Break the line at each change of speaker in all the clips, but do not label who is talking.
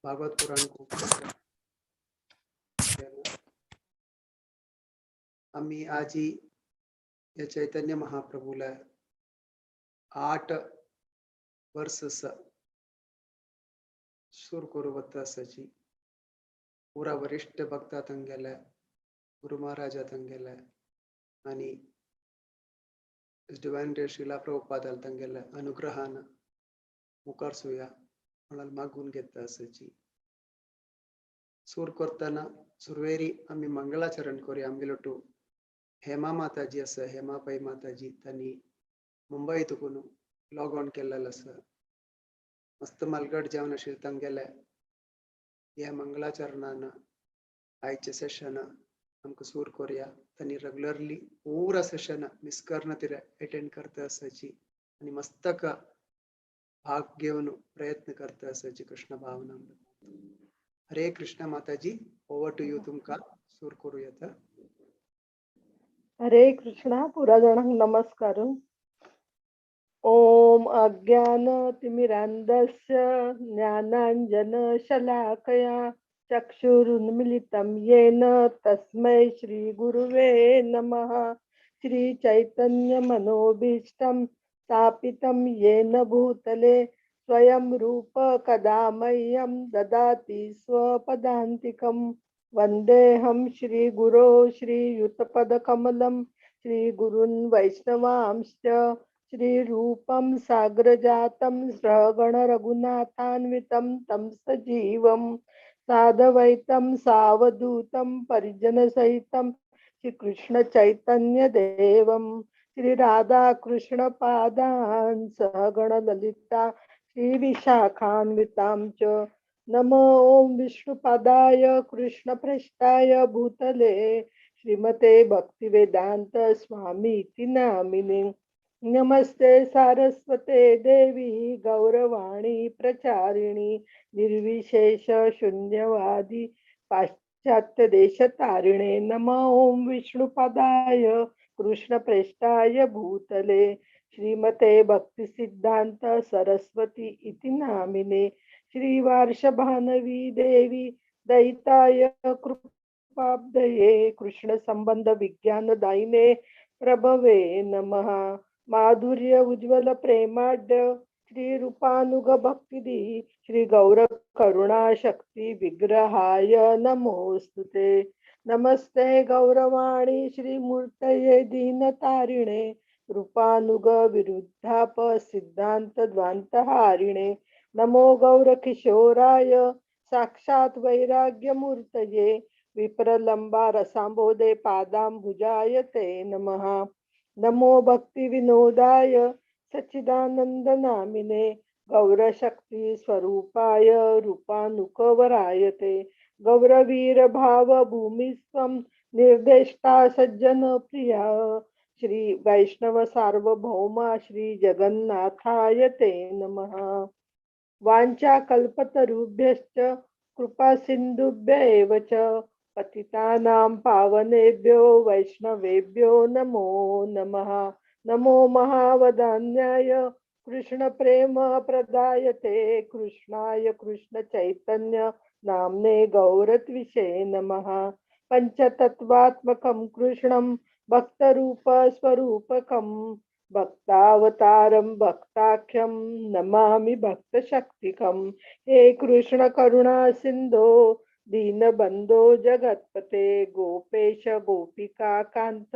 भागवत पुराण को आम्ही आजी या चैतन्य महाप्रभूला 8 वर्ष सुर कुरवत असाची पुरा वरिष्ठ भक्ता गेला गुरु महाराजा गेला आणि डिवाइन श्रीला प्रभुपादाला गेला अनुग्रहानं मुखार सुया मला मागून घेत असाची सूर करताना सुरवेरी आम्ही मंगलाचरण करूया आमगेलोटू हेमा माताजी असं हेमाबाई माताजी त्यांनी मुंबईतून लॉग ऑन केलेलं असं मस्त मलगड जेवण शिरतान गेल्या या मंगलाचरणानं आयचे सेशन आमक सूर करूया त्यांनी रेग्युलरली पूरा सेशन मिस करणं तिला अटेंड करता असायची आणि मस्तक भाग घेऊन प्रयत्न करता असायची कृष्ण भावना हरे कृष्ण माताजी ओव्हर टू यू तुमका सूर करूया
हरे कृष्णा पुराजनांक नमस्कार. ओम अज्ञानतिमिरान्धस्य ज्ञानाञ्जन शलाकया चक्षुरुन्मिलितं येन तस्मै श्रीगुरुवे नमः. श्रीचैतन्यमनोभीष्टं स्थापितं येन भूतले स्वयं रूप कदा मह्यं ददाति स्वपदान्तिकम्. वन्देऽहं श्रीगुरो श्रीयुतपदकमलं श्रीगुरून् वैष्णवांश्च श्रीरूपं साग्रजातं सहगण रघुनाथान्वितं तं सजीवं साद्वैतं सावधूतं परिजनसहितं श्रीकृष्ण चैतन्य देवं श्रीराधाकृष्णपादान् सहगण ललिता श्रीविशाखान्वितां च. नमो ओम विष्णुपादाय कृष्णप्रेष्ठाय भूतले श्रीमते भक्तिवेदांत स्वामी इति नामिने. नमस्ते सारस्वते देवी गौरवाणी प्रचारिणी निर्विशेष शून्यवादी पाश्चात्य देशतारिणे. नमो ओम विष्णुपादाय कृष्णप्रेष्ठाय भूतले श्रीमते भक्तिसिद्धांत सरस्वती इति नामिने. श्री वार्षभानवी देवी दैताय कृपाब्धये कृष्ण संबंध विज्ञान दायिने प्रभवे नमः. माधुर्य उज्ज्वल प्रेमाढ्य श्री रूपानुग भक्तिदी श्री गौर करुणा शक्ती विग्रहाय नमोस्तुते. नमस्ते गौरवाणी श्री मूर्तये दीनतारिणे रूपानुग विरुद्धाप सिद्धांत द्वांतहारिणे. नमो गौर किशोराय साक्षात वैराग्यमूर्तये विप्रलंबा रसांबोधे पादांबुजाय ते नमः. नमो भक्ति विनोदाय सच्चिदानंद नामिने गौरशक्ती स्वरूपाय रूपानुकवराय ते. गौरवीर भाव भूमिस्वं निर्देष्टा सज्जन प्रिया श्री वैष्णव सार्वभौमा श्री जगन्नाथाय ते नमः. वांछा कल्पतरुभ्यश्च कृपा सिंधुभ्य एव च पतितानां पावनेभ्यो वैष्णवेभ्यो नमो नमः. नमो महावदान्याय कृष्ण प्रेम प्रदायते कृष्णाय कृष्ण चैतन्य नामने गौरत्विषे नमः. पंचतत्वात्मकं कृष्णं भक्तरूप स्वरूपकं भक्तावतारं भक्ताख्यं नमामि भक्तशक्तिकं. हे कृष्ण करुणा सिंधो दीनबंधो जगत्पते गोपेश गोपिका कांत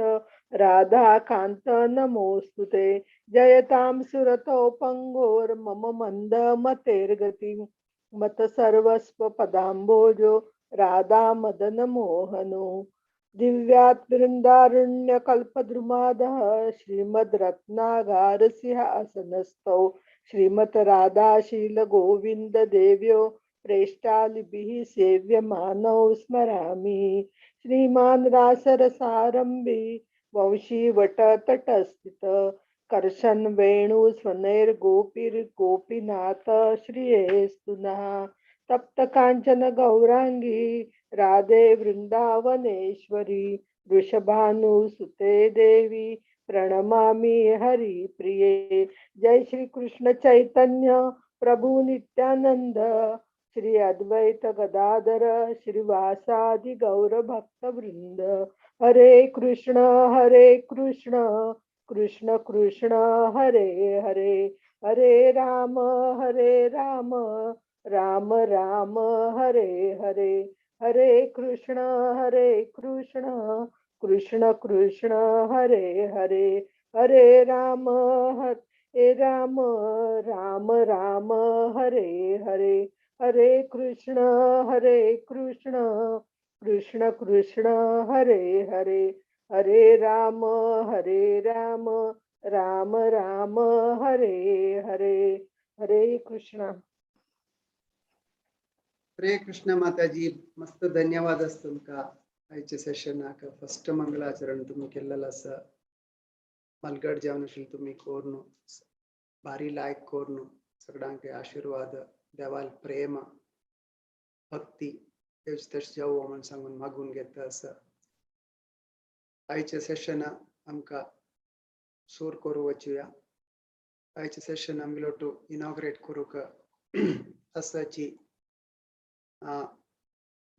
राधा कांत नमोस्तुते. जयतां सुरतो पंगोर मम मंद मतेर्गति मत सर्वस्व पदांबोजो राधा मदन मोहनो. दिव्यात् वृंदारण्य कल्पद्रुमादः श्रीमद् रत्नागार सिंहासनस्थौ श्रीमत् राधाशील गोविंद देव्यो प्रेष्ठालिभिः सेव्यमानौ स्मरामि. श्रीमान् रासरसारंभी वंशी वटतटस्थित कर्शन वेणु स्वनैर्गोपीर्गोपीनाथ श्रियेस्तु नः. तप्त कांचन गौरांगी राधे वृंदावनेश्वरी वृषभानुसुते देवी प्रणमामि हरिप्रिये. जय श्री कृष्ण चैतन्य प्रभु नित्यानंद श्री अद्वैत गदाधर श्रीवासादि गौर भक्त वृंद। हरे कृष्ण कृष्ण कृष्ण हरे हरे, हरे राम राम राम हरे हरे, हरे कृष्ण कृष्ण कृष्ण हरे हरे, हरे राम राम राम हरे हरे, हरे कृष्ण कृष्ण कृष्ण हरे हरे, हरे राम राम राम हरे हरे, हरे कृष्ण.
हरे कृष्ण माताजी. मस्त धन्यवाद असतो तुमका. आयचे सेशन आका फर्स्ट मंगलाचरण तुम्ही केलेलं असं मलगड जेवणशील तुम्ही कोरनु भारी लायक कोरनु सगळ्यांके आशीर्वाद देवाल प्रेम भक्ती तश जाऊ म्हणून सांगून मागून घेतं असं. आयचे सेशन आमका सूर करू वचूया. आयचे सेशन आमलोटू इनॉग्रेट करूक असाची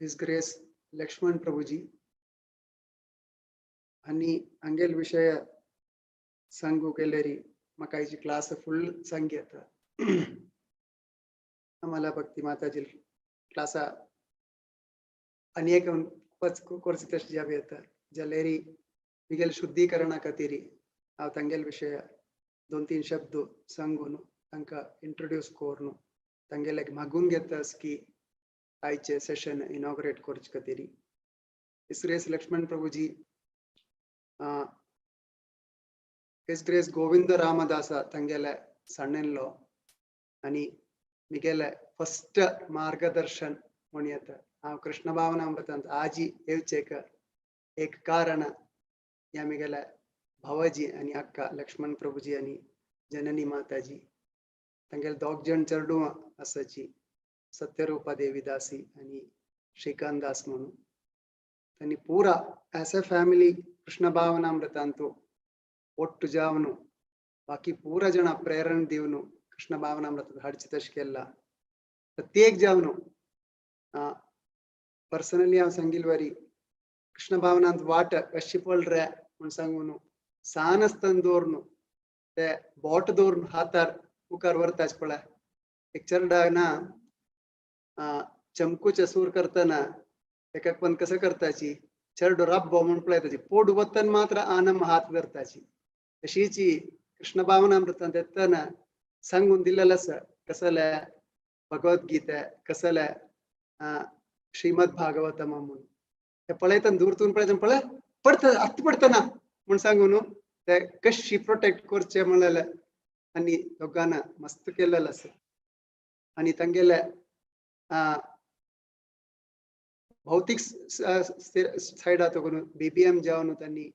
हिज ग्रेस लक्ष्मण प्रभुजी आणि अंगेल विषय सांगू केलेरी मकाईची क्लास फुल सांगेत आम्हाला भक्ती माताजी क्लास अनेक कोर्स तशी जावे येतात जलेरी मिगेल शुद्धीकरणा खातीर हांव तांगेल विषय 2-3 शब्द सांगून तांकां इंट्रोड्यूस करून तांगेले मागून घेतास की आयचे सेशन इनॉग्रेट करचे खातीर. हिज ग्रेस लक्ष्मण प्रभुजी हिज ग्रेस गोविंद रामदासा तांगेले सण्णेलो आनी मिगेले फर्स्ट मार्गदर्शन म्हणून येता. हांव कृष्ण भावनामृतांत आजी येवचेक एक कारण या मिगेले भावाजी आणि अक्का लक्ष्मण प्रभुजी आणि जननी माताजी तांगेले दोग जण चेडू आसाची सत्यरूपा देवी दासी आणि श्रीकांत दास म्हणून तांणी पूरा एज अ फॅमिली कृष्ण भावनामृतांतू ಒಟ್ಟು ಜಾವನು ಬಾಕಿ ಪೂರ ಜನ ಪ್ರೇರಣೆ ದೀವನು ಕೃಷ್ಣ ಭಾವನಾಮೃತ ಹಡ್ಚಿ ತಶ್ಕೆಲ್ಲ ಪ್ರತ್ಯೇಕ ಜಾವನು पर्सनली हांव सांगिलवारी कृष्ण भावनांत वाट कशी पडरे म्हण सांगून सान आसतना दवरून ते बोट दवरून हातार मुखार व्हरताच पळय. एक चेडा ना चमकूचे सूर करतना ताका पण कसं करताची चेडो रब्बो म्हण पळयताची पोट वतना मात्र आनम हात धरताची. तशीची कृष्ण भावनामृतांत येतना सांगून दिलेलं आसा कसले भगवद्गीते कसले श्रीमद भागवतम म्हणून ते पळयतना दूरतून पळयतना पळय पडता अर्थ पडतना म्हण सांगून ते कशी प्रोटेक्ट करचे म्हणलेले आनी दोगांना मस्त केलेलं आसा. आनी तांगेले भौतिक सायडा तगून BBM जावन तांणी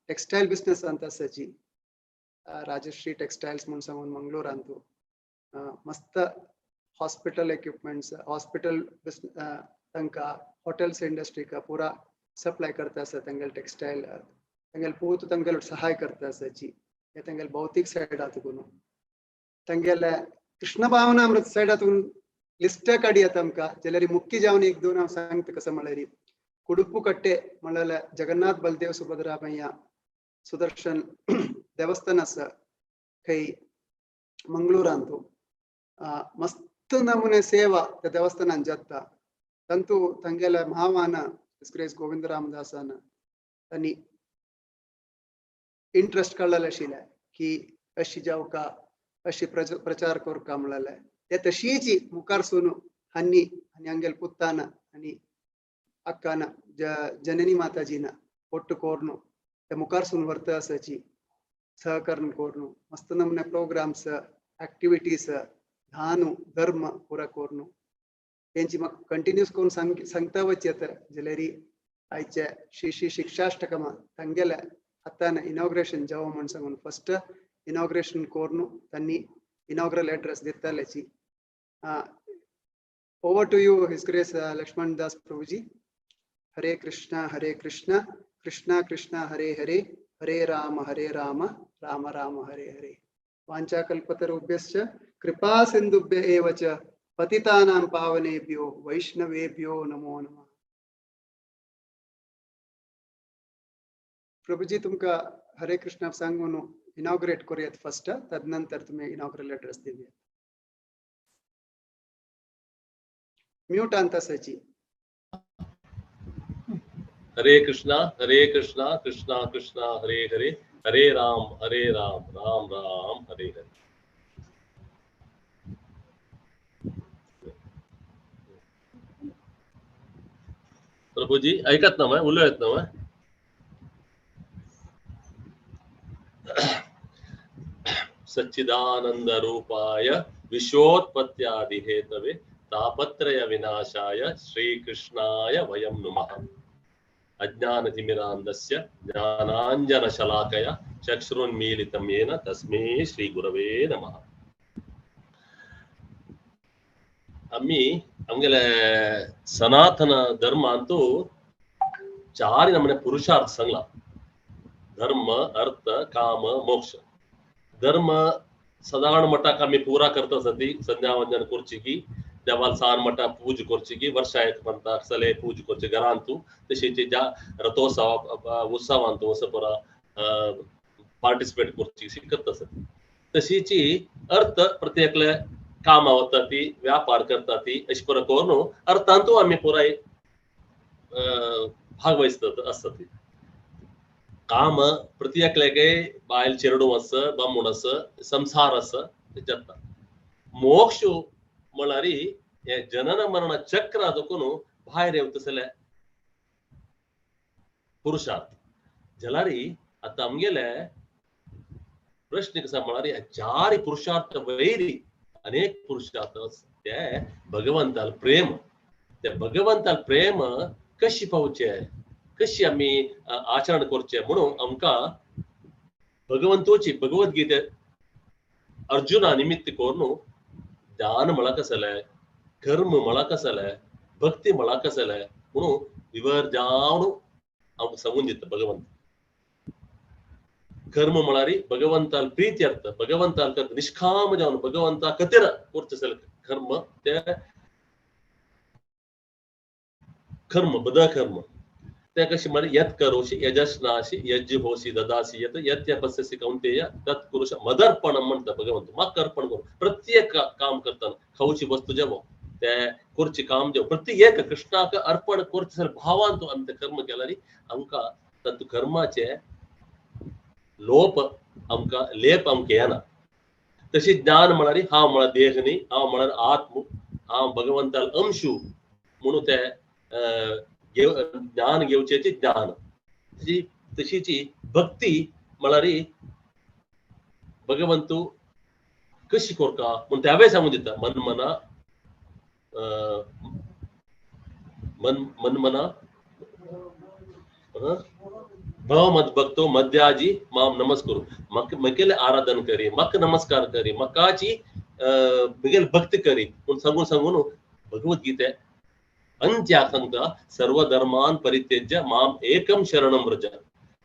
टेक्सटाईल बिझनेस अंत आसाची राजश्री टेक्सटाइल्स म्हणून सांगून मंगळूरांत मस्त हॉस्पिटल इक्विपमेंट्स हॉस्पिटल तांकां हॉटेल्स इंडस्ट्री का पूरा सप्लाय करता आसा. तांगेले टेक्सटाईल तांगेले पूत तांगेलो सहाय करता आसाची. हे तांगेले भौतिक सायडा तगून तांगेले कृष्ण भावनामृत सायडा तगून लिस्ट काडयात आमकां जाल्यार मुख्य जावन 1-2 हांव सांगता कसं म्हळ्यार कुडुपू कट्टे म्हळ्यार जगन्नाथ बलदेव सुभद्रामय्या सुदर्शन देवस्थान आसा थंय मंगळूरांत मस्त नमुने सेवा त्या देवस्थानान जाता. तंतू तांगेल्या महावान ग्रेस गोविंद रामदासान तांणी इंट्रस्ट काडलेले आशिल्ले की अशी जावका अशी प्रचार करका म्हणलेले ते तशीची मुखार सून हांनी आनी हांगेल पुत्तान आनी अक्कान जननी माताजीन ಒಟ್ಟು ಕೋರ್ನು ಮುಖಾರ್ ಸುನ್ ವರ್ತ ಆಸಾಚಿ ಸಹಕರಣ ಕೋರ್ನು ಮಸ್ತ್ ನಮೂನೆ ಪ್ರೋಗ್ರಾಮ್ಸ್ ऍक्टिव्हिटीज ध्यान धर्म पुरा कोरनु तेंची म्हाका कंटिन्यूस करून सांगता वचत जाल्यार आयचे श्री शिक्षाष्टकम तांगेले हातान इनॉग्रेशन जावं म्हण सांगून फर्स्ट इनॉग्रेशन कोरनु तांणी इनॉग्रल एड्रेस दितालेची. Over to you his grace Lakshman Das Prabhuji. Hare Krishna Krishna Krishna Hare Hare, हरे राम राम राम हरे हरे. वाञ्छाकल्पतरुभ्यश्च कृपा सिन्धुभ्य एव च पतितानां पावनेभ्यो वैष्णवेभ्यो नमो नमः. प्रभुजी तुमका हरे कृष्ण सांगून इनॉग्रेट करूयात फर्स्ट, तदनंतर तुम्ही इनॉग्रल एड्रेस देऊया. म्यूट आणता सची.
हरे कृष्णा कृष्णा कृष्णा हरे हरे, हरे राम राम राम हरे हरे. प्रभुजी ऐकत ना, उलयत ना. सच्चिदानंद रूपाय विश्वोत्पत्त्यादि हेतवे तापत्रय विनाशाय श्रीकृष्णाय वयं नमः. अज्ञानतिमिरान्धस्य ज्ञानाञ्जनशलाकया चक्षुरुन्मीलितं येन तस्मै श्रीगुरवे नमः. आम्ही आमगेले सनातन धर्म अंतू चार नमने पुरुषार्थ सांगला. धर्म, अर्थ, काम, मोक्ष. धर्म साधारण मटाक आम्ही पूरा करता सती संध्या वंदन करची की देवाला सान मटा पूज करची की वर्षा एक म्हणता सले पूज करची घरांतू तशीचे ज्या रथोत्सव उत्सवांतू असं परा पार्टिसिपेट करची शिकत असत. तशीची अर्थ प्रत्येकले काम आवता ती व्यापार करता ती अशी पर करून अर्थांतू आम्ही पुराय भागवहिसत असत. काम प्रत्येकलेगे बायल चेरडू अस बम्मुण अस संसार अस त्याच्यात. मोक्ष म्हणारी हे जनन मरण चक्र ಅದಕ್ಕೂ बाहेर येवतसले पुरुषार्थ जलारी आता आमगेले प्रश्न कसा म्हणारी चार पुरुषार्थ वैरी अनेक पुरुषार्थ ते भगवंताल प्रेम. ते भगवंताल प्रेम कशी पावचे, कशी आम्ही आचरण करचे म्हणून आमका भगवंतोची भगवद्गीते अर्जुना निमित्त करून ध्यान मला कसले, कर्म मला कसले, भक्ती मला कसले म्हणून विवर जावन आमकां सांगून दिता भगवंत. कर्म म्हणारी भगवंताल प्रीती अर्थ, भगवंताल निष्काम जावन भगवंता कतेर करचसले कर्म ते कर्म बद कर्म ते कशी म्हणाली यत करोशी यजस्नाशी यज्ञ होशी ददासी यत यत्यपस्यसि कौंतेय तत्पुरुष मदर्पणम म्हणता भगवंत. मग अर्पण करू प्रत्येक काम करताना खाऊची वस्तू जेवो ते करची काम जेव प्रत्येक कृष्णाक अर्पण करचसले भावांतू आम्ही ते कर्म केल्यारी आमका तंतु कर्माचे लोप आमका लेप आमका येना. तशी ज्ञान म्हणारी हा म्हणा देह न्ही, हा म्हणार आत्म, हा भगवंताल अंशू म्हणून ते ज्ञान घेवचे ज्ञान. तशीची भक्ती म्हणारी भगवंतू कशी करता म्हणून त्यावेळेस सांगून दिता. मन मना भाव मत भक्तो मध्याजी माम नमस्करू मकेले आराधन करी मक नमस्कार करी मकाची मिगेल भक्ती करी म्हणून सांगून भगवद्गीते अंत्या सांगता सर्व धर्मान परित्यज्य माम एकम शरणम व्रज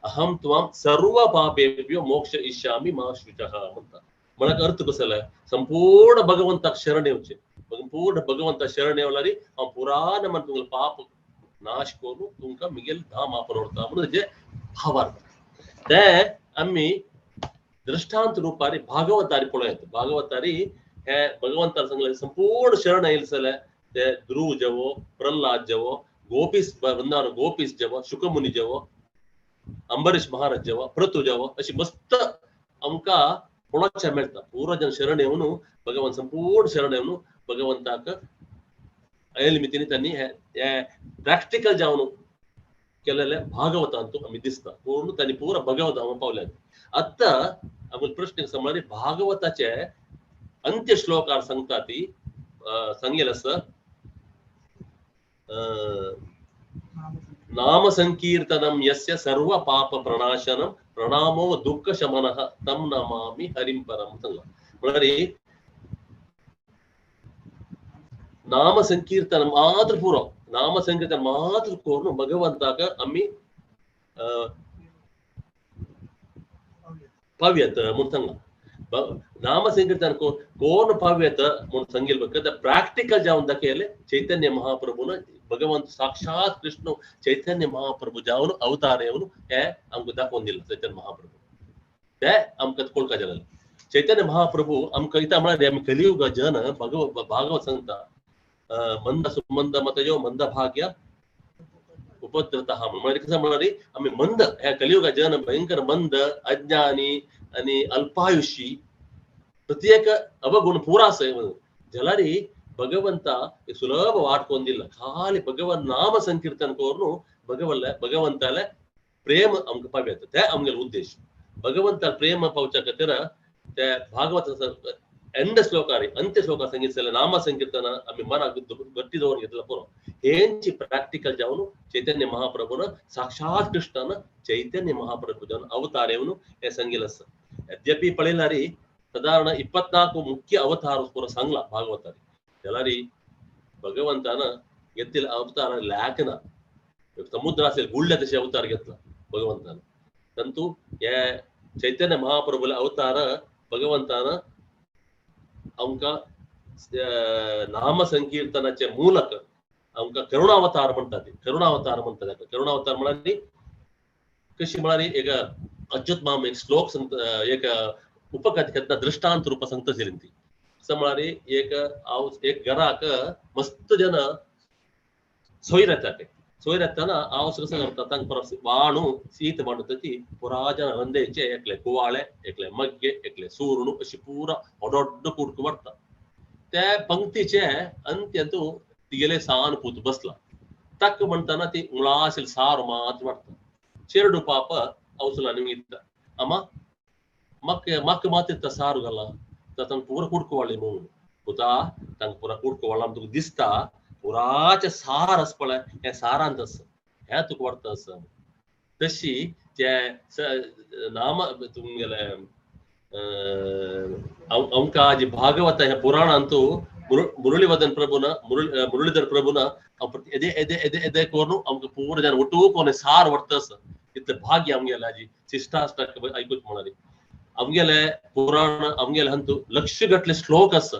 अहम त्वाम सर्व पापेभ्यो मोक्ष इष्यामि मा शुचः म्हणता. मला अर्थ कसला संपूर्ण भगवंताक शरण येवचे. संपूर्ण भगवंता शरण येवलारी हांव पुराण मन तुमगे पाप नाश करून तुमका मिगेल धाम आपण व्हरता म्हणून जे भावार्थ ते आम्ही दृष्टांत रूपारी भागवतारी पळयत. भागवतारी हे भगवंतार सांगले संपूर्ण शरण येयलसले ते ध्रुव जेवो, प्रल्हाद जेवो, गोपीस वृंदावन गोपीस जेवो, शुकमुनी जेवो, अंबरीश महाराज जेवो, प्रतू जेवो अशी मस्त आमका कोणाच्या मेळटा. पूर्वजन शरण येवन भगवंत संपूर्ण शरण येवन भगवंताक अयलमितीने त्यांनी हे प्रॅक्टिकल जावन केलेले भागवतांतू आम्ही दिसता. पूर्ण त्यांनी पूर्ण भगवत आम्हाला पावले. आता आम्ही प्रश्न समजले भागवताचे अंत्य श्लोकार सांगता ती सांगेल असं नाम संकीर्तनम यस्य सर्व पाप प्रणाशनम प्रणामो दुःख शमनः तम नमामि हरिं परम सांगला. म्हणजे नाम संकीर्तन मात्र पुरो नाम संकीर्तन मात्र करून भगवंताक आम्ही पावयत म्हणून सांगला. नाम संकीर्तन को कोण पाव्यत मुन संगील बकद प्रैक्टिकल जाऊन दकेले चैतन्य महाप्रभु न भगवंत साक्षात कृष्ण चैतन्य महाप्रभु जाऊन अवतार येऊन हे हमको दाखवून चैतन्य महाप्रभु ते हमकत कोळका जगल चैतन्य महाप्रभु हमका इता म्हणाले आम्ही कलियुग जन भागवत संगता मंद सुमंद मतजो मंद भाग्य उपद्रतः म्हणजे कसं म्हणाले आम्ही मंद ह्या कलियुग जन भयंकर मंद अज्ञानी आणि अल्पायुषी प्रत्येक अवगुण ಪೂರಾಸ ಜಲರಿ ಭಗವಂತ ಸುಲಭ ವಾಟ್ಕೊಂದಿಲ್ಲ ಖಾಲಿ ಭಗವನ್ ನಾಮ ಸಂಕೀರ್ತನ ಕೋರ್ನು ಭಗವಂತಲ ಪ್ರೇಮ ಅಮ್ಕ ಪಾವ್ಯತ ते ಅಮ್ಗೆ ಉದ್ದೇಶ ಭಗವಂತ ಪ್ರೇಮ ಪೌಚಕತರ ते ಭಾಗವತ ಎಂಡ ಶ್ಲೋಕಾರಿ ಅಂತ್ಯ ಶ್ಲೋಕ ಸಂಗೀತಲ ನಾಮ ಸಂಕೀರ್ತನ ಅಮ್ಮಿ ಮನ ಗಟ್ಟಿದವರಿಗೆ ಇದೆಲ್ಲ ಪೂರ ಏಂಚಿ ಪ್ರಾಕ್ಟಿಕಲ್ ಜಾವನು ಚೈತನ್ಯ ಮಹಾಪ್ರಭುನ ಸಾಕ್ಷಾತ್ ಕೃಷ್ಣನ ಚೈತನ್ಯ ಮಹಾಪ್ರಭು ಜನ ಅವತಾರವನು ए संगीलस यद्यपि पळेलारी साधारण 24 मुख्य अवतार पूर सांगला भागवतारी त्यालारी भगवंतान घेतलेला अवतार लाखना समुद्र असेल गुळ्या तसे अवतार घेतला भगवंतान परंतु या चैतन्य महाप्रभूला अवतार भगवंतान अवका नाम संकीर्तनाचे ಮೂಲಕ अवका करुणावतार म्हणतात करुणावतार म्हणाली कशी म्हणाली एक अच्युत माम एक श्लोक एक उपकथेतला दृष्टांत रूप सांगता जयंती समारे एक घराक मस्त जन सोय राहताना आवस कसं करतात तांक परस वाणू सीत म्हणतती पुरा जन रंदेचे एकले कुवाळे एकले मग्गे एकले सूरणू अशी पुरा ओडोड्ड कुडक वाटता त्या पंक्तीचे अंत्यंतू तिगेले सानपूत बसला तक म्हणताना ती उळाशील सार मात वाटता चेरडू पाप औसला निमित्त अमा मक मातित सारू गला तर तंग पूरा कुडकवाळे म्हणून पुता तंग पूरा कुडकवाळा तुक दिसता पुराचे सार असपळ हे सारांतस हे तुक वाटतस तशी जे नाम तुमगेले अंकाजी भागवत हे पुराण अंतू मुरलीवर्धन प्रभुನ मुरलीधर प्रभुನ एदे एदे एदे एदे कोरनु अमक पूरा जन ಒಟ್ಟು कोने सार वर्तस इतले भाग्य अमगेलाजी शिष्टाष्टक ऐकूच म्हणाली अमगेले पुराण अमगेले हंतु लक्ष गटले श्लोक अस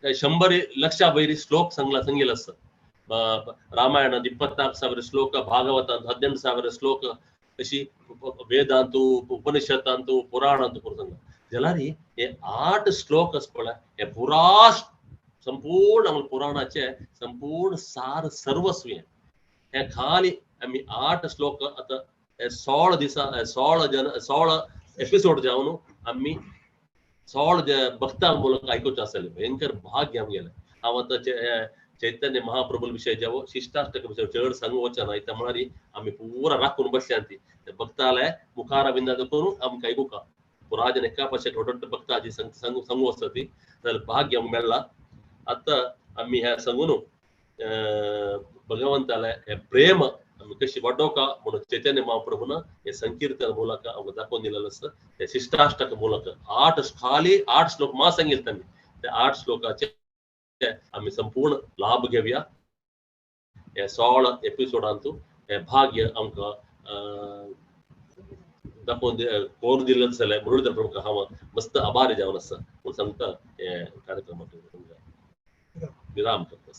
100 लक्ष बैरी श्लोक संगेल अस रामायण 24,000 श्लोक भागवत 18,000 श्लोक अशी वेदांतू उपनिषदांतू पुराणांतू पुरसंग जलारी हे 8 श्लोक असपळ हे पुरा संपूर्ण पुराणाचे संपूर्ण सार सर्वस्वी हे खाली आम्ही 8 श्लोक आता 16 दिवसा 16 एपिसोड जाऊन आम्ही 16 भक्तां ಮೂಲಕ ऐकूच असेल भयंकर भाग्य आमगेले आवत चैतन्य महाप्रभु विषय जावो शिष्टाष्टक विषय चढ सांगू वचन आयता म्हणारी आम्ही पुरा राखून बसशांती भक्ताले मुखारा बिंदा करून आमकां ऐकूका पुराजन एका पक्षात ओडोड्ड भक्ताजी सांगू असती तर भाग्य आमक मेळ्ळा आता आम्ही ह्या सांगून भगवंताला हे प्रेम आम्ही कशी वाडोवका म्हणून चैतन्य महाप्रभुन हे संकीर्तन ಮೂಲಕ आमकां दाखोवन दिलेलं असतं ते शिष्टाष्टक ಮೂಲಕ 8 श्लोक मा सांगितले त्यांनी त्या 8 श्लोकाचे आम्ही संपूर्ण लाभ घेऊया हे 16 एपिसोडांतू हे भाग्य आमकां दाखोवन कोर दिलेलं जाल्यार मुरलीधर प्रभुक हांव मस्त आभारी जावन आसा म्हूण सांगता हे कार्यक्रमाक विराम करता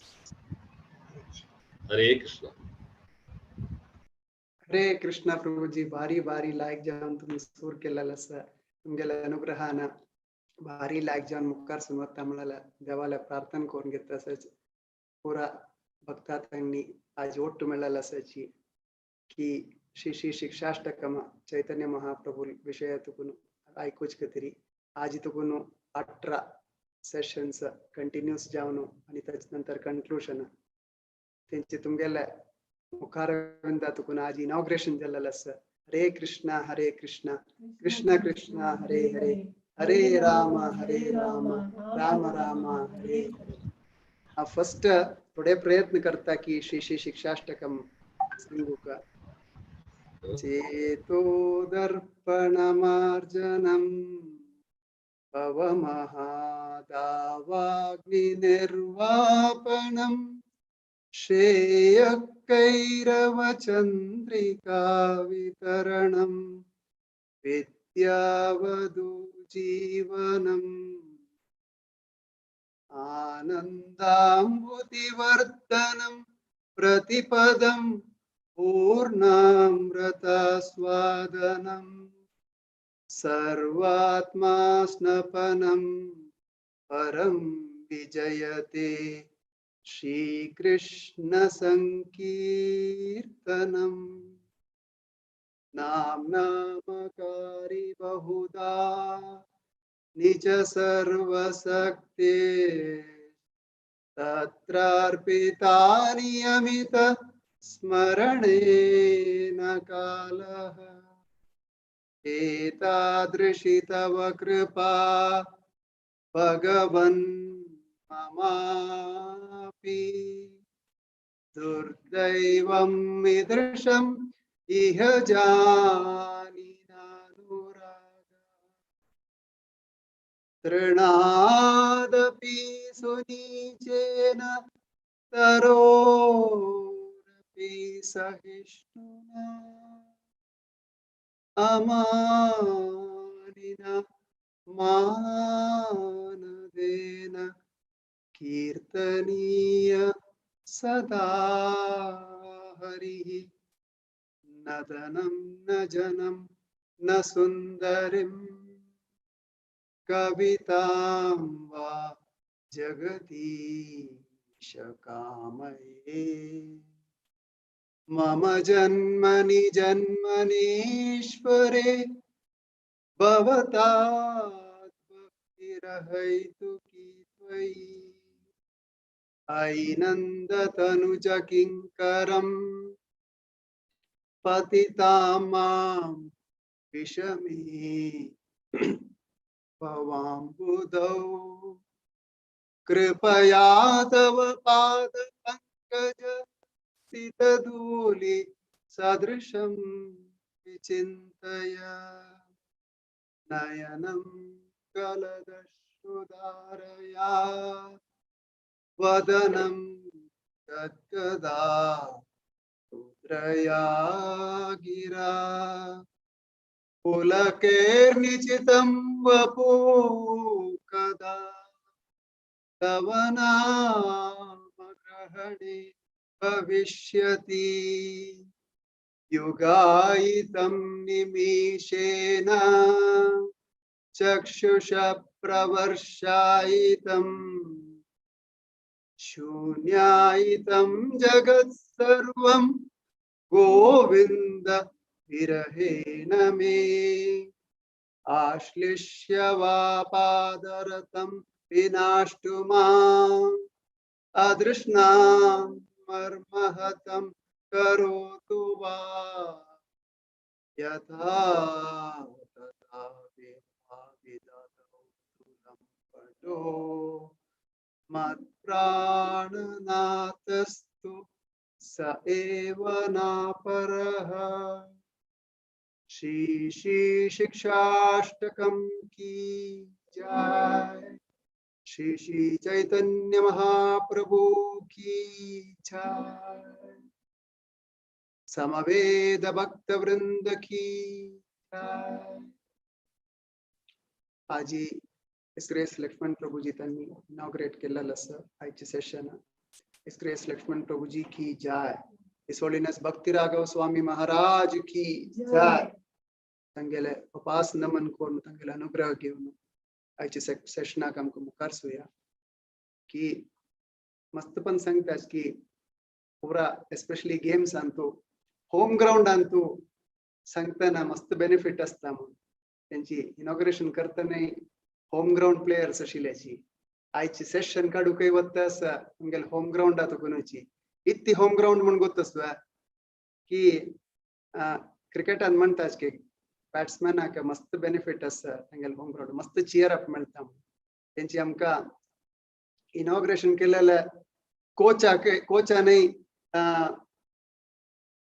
हरे
कृष्ण प्रभुजी भारी भारी लायक जावन तुम्ही सूर केलेला असा तुमगेल्या अनुग्रहान भारी लायक जावन मुखार सुनवता म्हळ्यार देवाला प्रार्थना करून घेता असाच पुरा भक्तांनी आज ಒಟ್ಟು मेळ्ळेला असाची की श्री शिक्षाष्टकम चैतन्य महाप्रभु विषय तुकुन ऐकूच कतरी आज तुकुन 18 सेशन्स कंटिन्यूस जावन आणि त्याच्यानंतर कन्क्लूजन त्यांचे तुमगेल्या मुखारविंदा तुकुन आज इनॉग्रेशन जाल्लेलें आसा हरे कृष्ण कृष्ण कृष्ण हरे हरे हरे राम राम राम हरे फर्स्ट थोडे प्रयत्न करता की श्री शिक्षाष्टकम सांगू का चेतो दर्पणमार्जनम भवमहादावाग्निर्वापणम श्रेयकैरवचन्द्रिका वितरणं विद्या नित्यावधु जीवनम् आनन्दाम्बुतिवर्धनम् प्रतिपदम् पूर्णामृतस्वादनम् सर्वात्मा स्नपनम् परं विजयते श्रीकृष्ण संकीर्तनम् नामकारी बहुधा निज सर्वशक्ते तत्रार्पितानि अमित स्मरणेन कालः एतादृशी तव कृपा भगवन् ममापि दुर्दैवम् ईदृशम् इह जानिनानुरागा तृणादपि सुनीचेन तरोरपि सहिष्णुना अमानिना मानदेन कीर्तनीय सदा हरिः न धनं न जनं न सुन्दरीं कवितां वा जगदीश कामये मम जन्मनि जन्मनीश्वरे भवतात् भक्तिरहैतुकी त्वयि ऐनन्दतनुज किङ्करम् पतितां मां विषमे भवाम्बुधौ कृपया तव पादपङ्कज स्थितधूलि सदृशं विचिन्तय नयनं कलदश्रुधारया वदनं गद्गदा रुद्रया गिरा पुलकेर्निचितं वपु कदा तव नामग्रहणे भविष्यति युगायितं निमिषेण चक्षुष प्रवर्षायितं शून्यायितं जगत् सर्वं गोविन्द विरहेण मे आश्लिष्य वा पादरतं विनाष्टु माम् अदृष्णां मर्महतं करोतु वा यथा तथा विदधौ तुलं पटो मत्प्राणनाथस्तु स एव नापरः श्री शिक्षाष्टकं की जय श्री श्री चैतन्य महाप्रभु की जय समवेद भक्त वृंद की जय आजी इस्क्रेस लक्ष्मण प्रभु जी त्यांनी इनॉग्रेट केलेलं असं आजचे सेशन इस्क्रेस लक्ष्मण प्रभु जी की जय इस होलिनेस भक्ति राघव स्वामी महाराज की जय तंगेले उपास नमन करून तंगेले अनुग्रह घेऊन आजचे सेशनाक आमकां मुखार सुया की मस्त पण सांगताच की पुरा एस्पेशली गेम्स आणतो होम ग्राउंड आणतो सांगताना मस्त बेनिफिट असता म्हणून त्यांची इनॉग्रेशन करताना होम ग्राउंड प्लेयर्स आशिल्ल्याची आयची सेशन काडूकय वता आसा तुमगेले होम ग्राउंड आता कोणाची इतली होम ग्राउंड म्हणून गोतसवा की क्रिकेटान म्हणटाच की बॅट्समॅनाक मस्त बेनिफिट आसा तांगेले होम ग्राउंड मस्त चियर अप मेळटा त्यांची आमकां इनॉग्रेशन केलेल्या कोचानय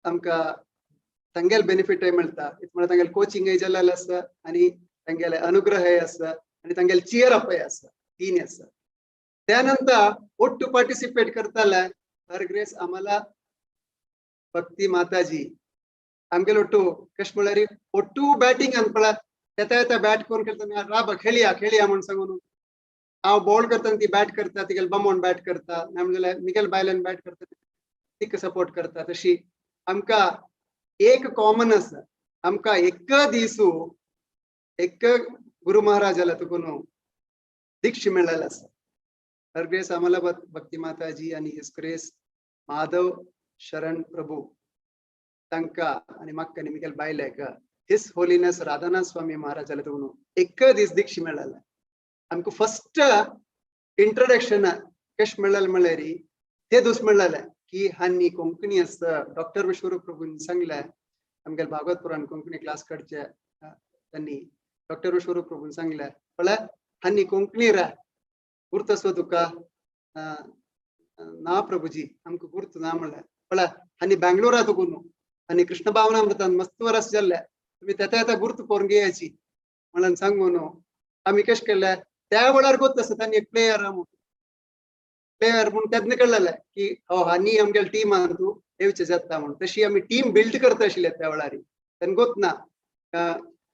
आमकां तांगेले बेनिफिटय मेळटा म्हळ्यार तांगेले कोचिंगय जाल्लेलें आसा आनी तांगेले अनुग्रहय आसा आनी तांगेले चियर अपय आसा तीन आसा त्यानंतर ಒಟ್ಟು पार्टिसिपेट करताले हर ग्रेस आम्हाला भक्ती माताजी आमगेले ಒಟ್ಟು कश म्हळ्यार ಒಟ್ಟು ಬ್ಯಾಟಿಂಗ್ ಅನ್ಪಳ येता बॅट कोण करता राब खेळया म्हणून सांगून हांव बॉल करता ती बॅट करता तिगेल बमोन बॅट करता नाजाल्यार मिगेल बायलान बॅट करता तिका सपोर्ट करता तशी आमकां एक कॉमन आसा आमकां एक दिसू एक गुरु महाराजाला तुकून दीक्ष मेळ्ळेलो आसा हर ग्रेस आम्हाला भक्ती माताजी आणि हिज ग्रेस माधव शरण प्रभू तांकां आनी म्हाका आनी मिगेल बायलेक हिज होलिनेस राधानाथ स्वामी महाराजाला तुकून एक दीस दीक्ष मेळ्ळेलो आमकां फर्स्ट इंट्रोडक्शन कशें मेळ्ळेलें म्हळ्यार ते दीस मेळ्ळेलें की हांनी कोंकणी आसा डॉक्टर विश्वरूप प्रभून सांगलें आमगेल भागवत पुराण कोंकणी क्लास काडचे त्यांनी डॉक्टर विश्वरूप प्रभून सांगलें पळय हांनी कोंकणी रा गुर्त आसो तुका ना प्रभुजी आमकां गुर्त ना म्हणलें पळय हांनी बँगलोरा तुकून आनी कृष्ण भावनामृतान मस्त वर्स जाल्ले तुमी येता गुर्त करून घेयाची म्हणून सांगून आमी कशें केलें त्या वेळार गोत आसा तांणी एक प्लेयर म्हणून तेन्ना कळलेलें की हांनी आमगेल टिमान तूं येवचें जाता म्हणून तशी आमी टीम बिल्ड करता आशिल्ले त्या वेळार तेन्ना गोत ना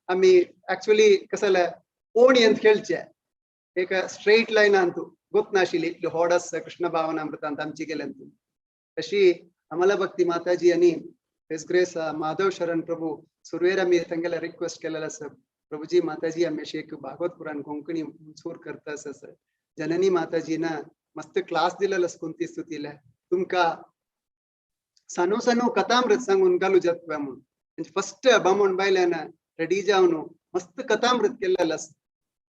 आमी एक्चुअली कसं जालें ओन येन खेळचे एक स्ट्रेट लायनान तूं गोत नाशिल्ली इतली होड आसा कृष्ण भावनामृतांत आमची गेल्यान तूं तशी आम्हाला भक्ती माताजी आनी हिज ग्रेस माधव शरण प्रभू सुरवेर आमी तांगेले रिक्वेस्ट केलेलो आसा प्रभुजी माताजी आमी अशी एक भागवत पुराण कोंकणी सूर करता आसा जननी माताजीन मस्त क्लास दिलेलो कुंती स्तुतीले तुमकां सानू कथामृत सांगून घालू जातवा म्हणून फर्स्ट बामण बायल्यान रेडी जावन मस्त कथामृत केलेलो आसा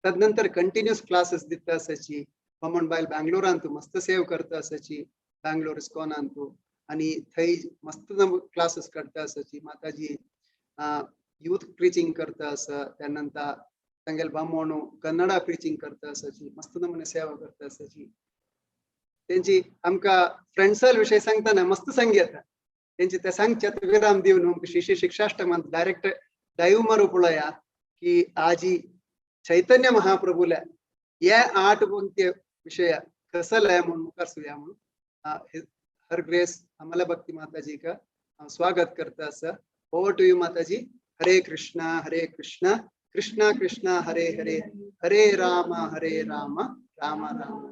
तदनंतर कंटिन्यूस क्लासेस दिता आसाची बामण बायल बँगलोरान मस्त सेव करता आसाची बँगलोर इस्कॉनान आणि थंय मस्त क्लासेस करता आसाची माताजी यूथ प्रिचिंग करता आसा त्यानंतर तांगेल बामण कन्नडा प्रिचिंग करता आसाची मस्त नमुने सेवा करता आसाची तेंची आमकां फ्रेंड्सा विशयी सांगतना मस्त सांगी येता तेंची ते सांगच्यात विराम दिवन श्री शिक्षाष्टकांत डायरेक्ट डायव मारू पळया की आजी चैतन्य महाप्रभूला ये 8 पंक्ती विषय कसले म्हणून मुखार सुया म्हणून हर ग्रेस आम्हाला भक्ती माताजी का स्वागत करता आसा ओवर टू यू माताजी हरे कृष्णा कृष्णा कृष्णा हरे हरे हरे राम राम राम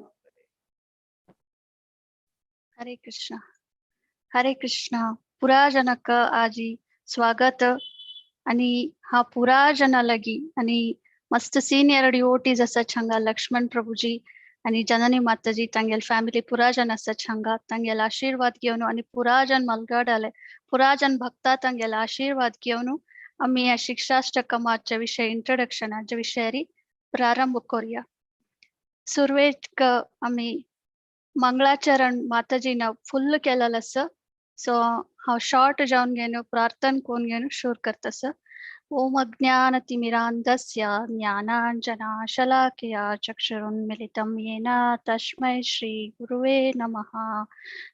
हरे कृष्णा पुराजनक आजी स्वागत आणि हा पुराजनालगी आणि मस्त सीनियर डिवोटीज असा छंगा लक्ष्मण प्रभुजी आणि जननी माताजी तांगेल फॅमिली पुराजन असा छंगा तांगेल आशीर्वाद घेऊन आणि पुराजन मलगडाले पुराजन भक्ता तांगेल आशीर्वाद घेऊन आम्ही या शिक्षाष्टकमाच्या विषय इंट्रोडक्शनाच्या विषयारी प्रारंभ करूया सुरवेक आम्ही मंगलाचरण माताजीन फुल केलेलं असं सो हा शॉर्ट जाऊन घेणं प्रार्थना करून घेणं शुरू करत असं ओम अज्ञानतिमिरान्धस्य ज्ञानाञ्जनशलाकया चक्षुरुन्मिलितं येन तस्मै श्रीगुरुवे नमः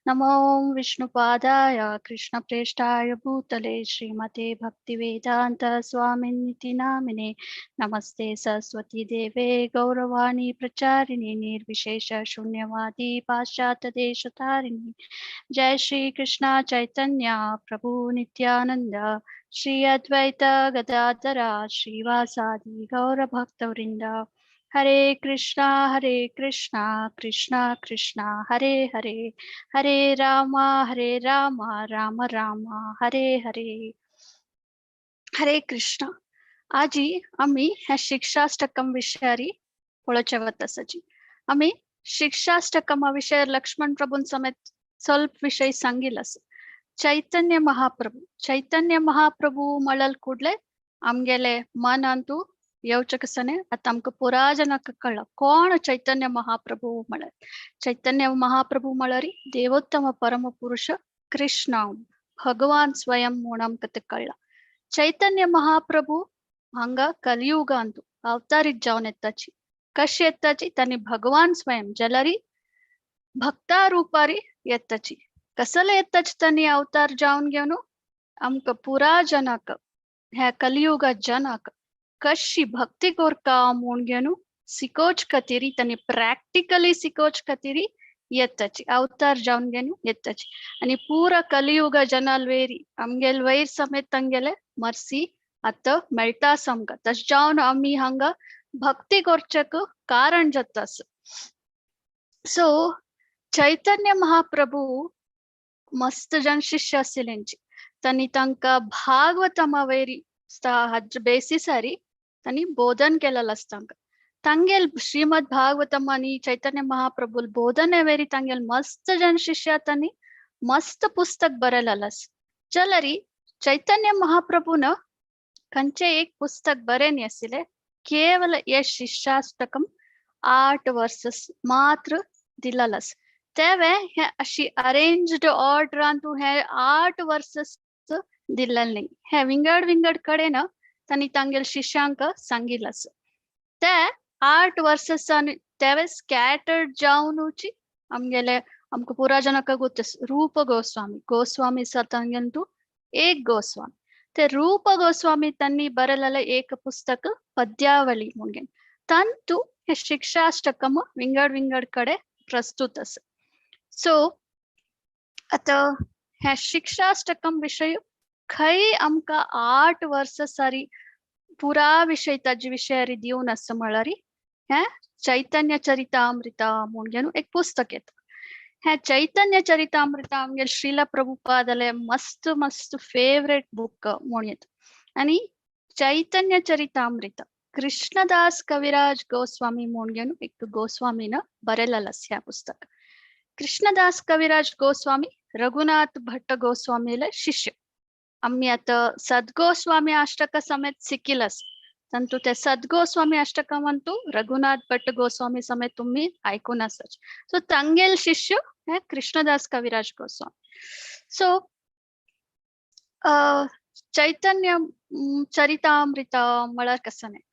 नमो विष्णुपादाय कृष्णप्रेष्ठाय भूतले श्रीमते भक्तिवेदान्त स्वामिनिति नामिने नमस्ते सरस्वती देवे गौरवाणी प्रचारिणी निर्विशेष शून्यवादी पाश्चात्यदेशतारिणी जय श्री कृष्ण चैतन्य प्रभु नित्यानंद श्री अद्वैत गदाधरा श्रीवासादि गौर भक्तवृंद हरे कृष्णा कृष्णा कृष्णा हरे हरे हरे राम राम राम हरे हरे हरे कृष्ण आजी आम्ही ह्या शिक्षाष्टकम विषयारी पळोवचे वता आसाची आम्ही शिक्षाष्टकमा विषय लक्ष्मण प्रभून समेत ಸ್ವಲ್ಪ विषय सांगिल आसा चैतन्य महाप्रभू मळल कुडले आमगेले मन अंतू येवचकसने आता आमकां पुराजनक कळ्ळा कोण चैतन्य महाप्रभू म्हळ्यार चैतन्य महाप्रभू म्हळ्यार देवोत्तम परम पुरुष कृष्ण भगवान स्वयं म्हणून आमकां ते कळ्ळा चैतन्य महाप्रभू हांगा कलियुग अंतू अवतारीत जावन येताची कशी येताची तांणी भगवान स्वयं जलरी भक्ता रूपारी येताची कसले येताच त्यांनी अवतार जावन घेवन आमकां पुराजनाक ह्या कलियुगा जनाक कशी भक्ती कोरका म्हूण घेवन शिकोवच खातीर त्यांनी प्रॅक्टिकली शिकोवच खातीर येताची अवतार जावन घेवन येताची आणि पूरा कलियुगा जनाल वेरी आमगेल वैर समेत तांगेले मर्सी आता मेळटा आमकां तशें जावन आमी हांगा भक्ती करचेक कारण जाता सो चैतन्य महाप्रभू मस्त जन शिष्य आशिल्ल्यांची तांणी तांकां भागवतमा वयरी हाजे बेसिसारी तांणी बोधन केलेलें आसता तांगेल श्रीमद भागवतम आनी चैतन्य महाप्रभू बोधने वेरी तांगेल मस्त जन शिष्य तांणी मस्त पुस्तक बरयलेलें आसा जाल्यार चैतन्य महाप्रभून खंयचे एक पुस्तक बरें आशिल्लें केवल हे शिष्याष्टकम 8 वर्सेस मात्र दिलेलें आसा तेवे हे अशी अरेंज्ड ऑर्डरान तू हे 8 वर्सेस दिल्लें न्ही हे विंगड कडेन तांणी तांगेल शिष्यांक सांगिल्लें आसा ते 8 वर्सेस तेवे स्कॅटर्ड जावनूची आमगेले आमकां पुराजनाक गोतस रूप गोस्वामी तांगेल तू एक गोस्वामी ते रूप गोस्वामी तांणी बरयलेलें एक पुस्तक पद्यावली म्हणून तांतू हे शिक्षाष्टकम विंगड कडे प्रस्तुत आसा सो आता हे शिक्षाष्टकम विषय खंय आमकां 8 वर्सां सारी पुरा विषय ताजे विशयारी दिवन आसा म्हळ्यार हे चैतन्य चरितामृता म्हणून एक पुस्तक येता हे चैतन्य चरितामृता आमगे श्रीला प्रभुपादले मस्त फेवरेट बुक म्हणून येता आनी चैतन्य चरितामृता कृष्णदास कविराज गोस्वामी म्हणून एक गोस्वामीन बरयलेलें आसा ह्या पुस्तक कृष्णदास कविराज गोस्वामी रघुनाथ भट्ट गोस्वामीले शिष्य आम्ही आता सद्गोस्वामी अष्टक समेत शिकिल तंतु ते सद्गोस्वामी अष्टक म्हणतो रघुनाथ भट्ट गोस्वामी समेत तुम्ही ऐकून आसाच सो तांगेल शिष्य हे कृष्णदास कविराज गोस्वामी सो चैतन्य चरितामृता म्हळ्यार कसं नाही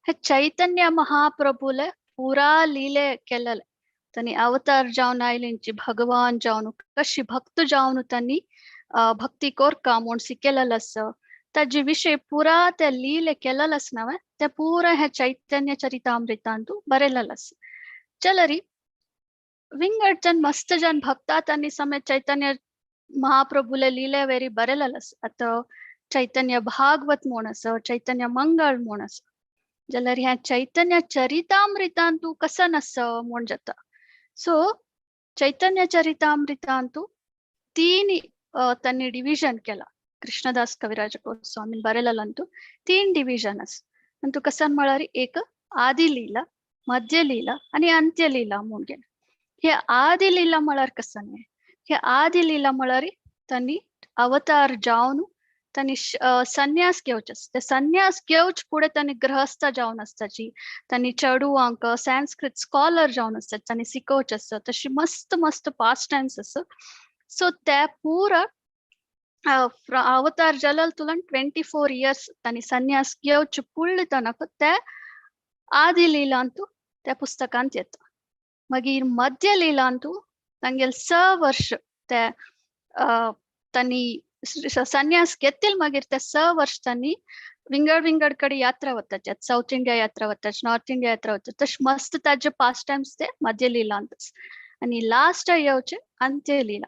हे चैतन्य महाप्रभूले पुरा लीले केलेले त्यांनी अवतार जावन आयलींची भगवान जावन कशी भक्त जावन त्यांनी भक्ती कोरका म्हूण शिकलेलें आसा ताजे विषय पुरा ते लीले केलेलें आसा न्हय ते पुरा हे चैतन्य चरितामृतान तू बरयलेलें आसा जाल्यार विंगड जन मस्त जन भक्ता तांणी समेत चैतन्य महाप्रभूले लीले वेरी बरयलेलें आसा आतां चैतन्य भागवत म्हूण आसा चैतन्य मंगळ म्हूण आसा जाल्यार ह्या चैतन्य चरितामृतान तू कसन आसा म्हूण जाता सो चैतन्य चरितामृतान तू 3 तांणी डिविजन केला कृष्णदास कविराज गोस्वामी बरयलेलं 3 डिविजन आसा तू कसन म्हळ्यार एक आदि लीला मध्य लीला आणि अंत्य लीला म्हणून हे आदि लीला म्हळ्यार कसन हे आदि लीला म्हळ्यार तांणी अवतार जावन तांणी संन्यास घेवचे ते संन्यास घेवच पुढे तांणी गृहस्थ जावन आसताची तांणी चेडूवांक संस्कृत स्कॉलर जावन आसतात तांणी शिकोवचे आसा तशी मस्त पास्ट टाइम्स आसा सो ते पुरा अवतार जाल्यार तुलन 24 इयर्स तांणी संन्यास घेवचे पुडले तनक ते आदि लीलांतू त्या पुस्तकांत येता मागीर मध्य लीलांतू तांगेल 6 वर्ष ते तांणी संन्यास घेतील मागीर ते 6 वर्ष तांणी विंगड कडे यात्रा वताचे साउथ इंडिया यात्रा वताचे नॉर्थ इंडिया यात्रा वताचे तशें मस्त ताजे पास्ट टाइम्स ते मध्य लीलांत आनी लास्ट येवचे अंत्य लीला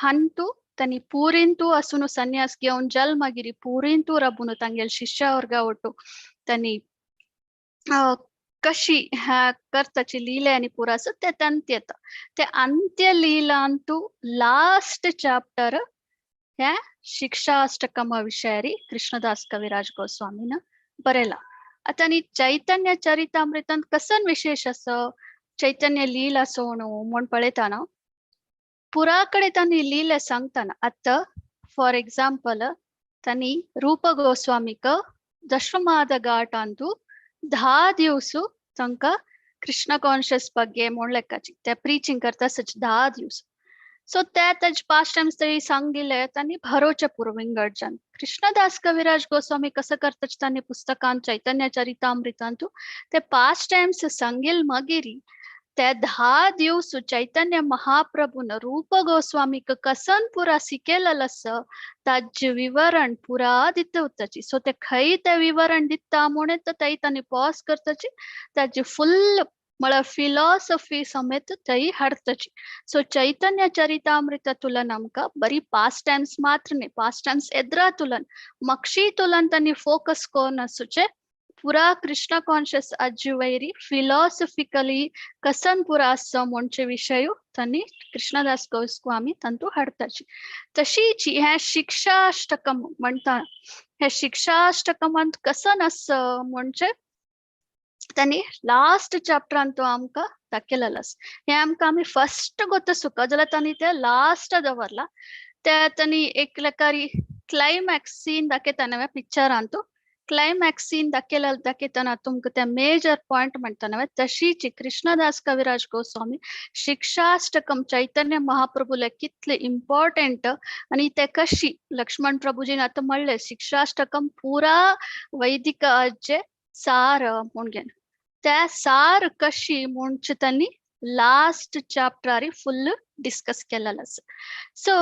हंतू तांणी पूरिंतू असून संन्यास घेवन जल्मगिरी पूरिंतू रबून तांगेल शिष्य वर्ग ಒಟ್ಟು तांणी कशी करताची लीले आनी पुरा आसा ते अंत्य येता ते अंत्य लीलांतू लास्ट चॅप्टर हे शिक्षाष्टकम विषयारी कृष्णदास कविराज गोस्वामीन बरयला आता आनी चैतन्य चरितामृतांत कसन विशेष आसा चैतन्य लीला सोणू म्हूण पळयताना पुरा कडेन तांणी लीले सांगताना आतां फॉर एग्जाम्पल तांणी रूप गोस्वामीक दशमाद घाटांतू 10 दिवस तांकां कृष्ण कॉन्शियस ಬಗ್ಗೆ म्हूण लेखाची ते प्रीचिंग करता सच 10 दिवस सो ते ताजे पास्ट टाइम्स तरी सांगिल्ले तांणी भरोवचे पुरो विंगड जन कृष्णदास कविराज गोस्वामी कसं करता तांणी पुस्तकांत चैतन्य चरितामृतांत ते पास्ट टाइम्स सांगिल मागीर ते 10 दिवस चैतन्य महाप्रभून रूप गोस्वामीक कसन पुरा शिकेलेलें आसा ताजे विवरण पुरा दिता वताची सो ते खंय ते विवरण दिता म्हूण ते तांणी पॉज करताची ताजे फुल मला फिलॉसॉफी समेत तई हाडतची. सो चैतन्य चरितामृत तुलन आमका बरी पास्ट टाइम्स मात्र नाही, पास्ट टाइम्स एद्रा तुलन मक्षी तुलन तनी फोकस कोन असुचे पुरा कृष्ण कॉन्शियस अज्जुवैरी फिलॉसॉफिकली कसन पुरा असं म्हणचे विषय तनी कृष्णदास गोस्वामी तंतू हाडताची. तशीची ह्या शिक्षाष्टकम म्हणता, हे शिक्षाष्टकम कसं असं म्हणजे त्यांनी लास्ट चॅप्टर अंतू आमका दाखयलेलंस. हे आमका आम्ही फर्स्ट गोतसू जाल्यार त्यांनी ते लास्ट दवरला. त्या त्यांनी एक लकारी climax scene दाखयताना picture Antu climax scene दाखयताना तुमका त्या मेजर पॉइंट म्हणताना तशीची कृष्णदास कविराज गोस्वामी शिक्षाष्टकम चैतन्य महाप्रभूला कितले इम्पॉर्टंट आणि ते कशी लक्ष्मण प्रभूजीन आता म्हणले शिक्षाष्टकम पुरा वैदिक जे सार म्हणून त्या सार कशी म्हणचे त्यांनी लास्ट चॅप्टर फुल डिस्कस केलेलं असं. सो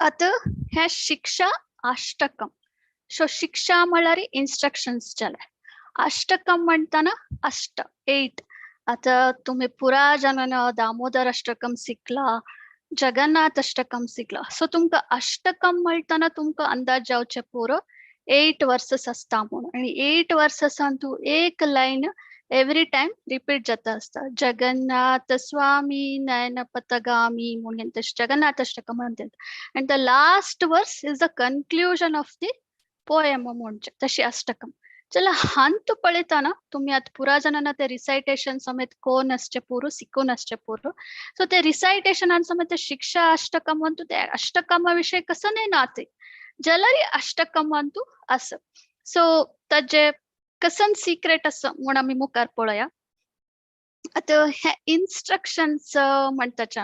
आता ह्या शिक्षा अष्टकम. सो शिक्षा म्हळ्यार इन्स्ट्रक्शन्स जाले, अष्टकम म्हणताना अष्ट 8. आता तुम्ही पुरा जणांन दामोदर अष्टकम शिकला, जगन्नाथ अष्टकम शिकला. सो तुमका अष्टकम म्हणताना तुमका अंदाज जावचे पुरो 8 वर्सेस असता म्हणून. आणि 8 वर्सेस अंतू एक लाईन एव्हरी टाइम रिपीट जाता असता. जगन्नाथ स्वामी नयन पथगामी म्हणून जगन्नाथ अष्टकम म्हणतात. अँड द लास्ट वर्स is the conclusion of the poem म्हणजे तशी अष्टकम. चला हंत पळताना तुम्ही आता पुरा जणांना ते रिसाइटेशन समेत कोण असचे पुरो शिकून असचे पुरो. सो ते रिसाइटेशन समेत शिक्षा अष्टकम म्हणतो ते अष्टकमाविषयी कसं नाही नाते जलरी अष्टकम म्हणतो असं. सो त्याचे कसन सिक्रेट असं म्हणून आम्ही मुखार पळया. आता ह्या इन्स्ट्रक्शन्स म्हणतात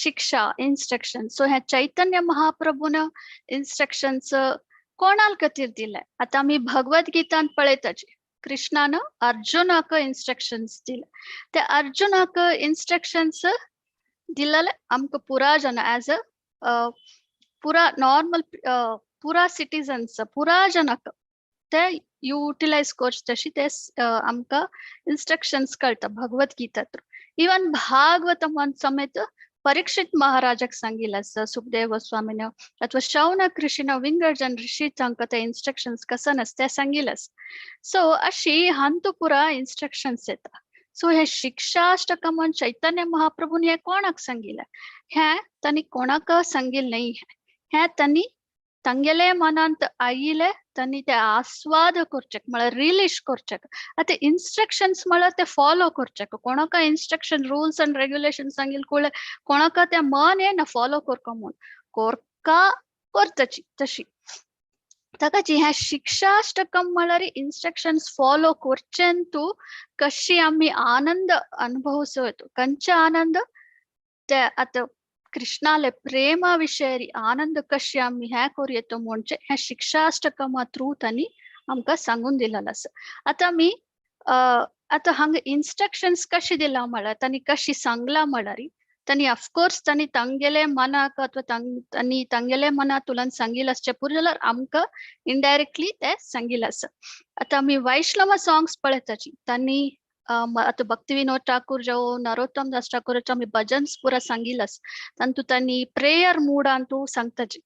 शिक्षा इन्स्ट्रक्शन. सो ह्या चैतन्य महाप्रभून इन्स्ट्रक्शन्स कोणाल कतीर दिलाय. आता आम्ही भगवद्गीतान पळयताची कृष्णानं अर्जुनाक इन्स्ट्रक्शन्स दिले. त्या अर्जुनाक इन्स्ट्रक्शन्स दिलेले आमक पुरा जन ऍज अ पुरा नॉर्मल पुरा सिटीजन्स पुरा जनक ते युटिलाइज कोर्स तशी ते आमका इन्स्ट्रक्शन्स कळतं भगवद्गीता. इवन भागवतम समेत परीक्षित महाराजाक सांगितलं असं सुखदेव गोस्वामीनं अथवा शौनक ऋषीनं विंगर्जन ऋषी ते इन्स्ट्रक्शन्स कसं नसते सांगितलं. सो अशी हंतुपुरा इन्स्ट्रक्शन्स येतात. सो हे शिक्षाष्टकम चैतन्य महाप्रभूने हे कोणाक सांगितलं, ह्या त्यांनी कोणाक सांगितलं नाही. ह्या त्यांनी ತಂಗೆಲೆ ಮನಂತ ಆಯಿಲೆ ತನ್ನಿ ते आस्वाद करचेक म्हळ्यार रिलीश करचेक. आता इन्स्ट्रक्शन्स म्हळ्यार ते फॉलो करचेक. कोणाका इन्स्ट्रक्शन रूल्स अँड रेग्युलेशन सांगिल कोळे कोणाका ते मन ये ना फॉलो करको म्हूण कोरका करतची तशी. ताकाची ह्या शिक्षाष्टकम म्हळ्यार इन्स्ट्रक्शन्स फॉलो करचेंतू कशी आम्ही आनंद अनुभवसो येतो. कंचे आनंद ते आता कृष्णाले प्रेमाविषयी आनंद कशी आम्ही ह्या करू येतो म्हणजे ह्या शिक्षाष्टकमा थ्रू त्यांनी आमका सांगून दिलेलं असं. आता मी आता हांगा इन्स्ट्रक्शन्स कशी दिला म्हळ्यार त्यांनी कशी सांगला म्हळ्यार त्यांनी ऑफकोर्स त्यांनी तांगेले मनाक अथवा त्यांनी तांगेले मना तुलन सांगिल असचे पुरो जाल्यार आमका इनडायरेक्टली ते सांगिल असं. आता आम्ही वैष्णव सॉंग्स पळयताची त्यांनी आता भक्तिविनोद ठाकूर जावं नरोत्तम दास ठाकूर आम्ही भजन्स पुरा सांगिलस तंतु त्यांनी prayer mood Antu सांगताची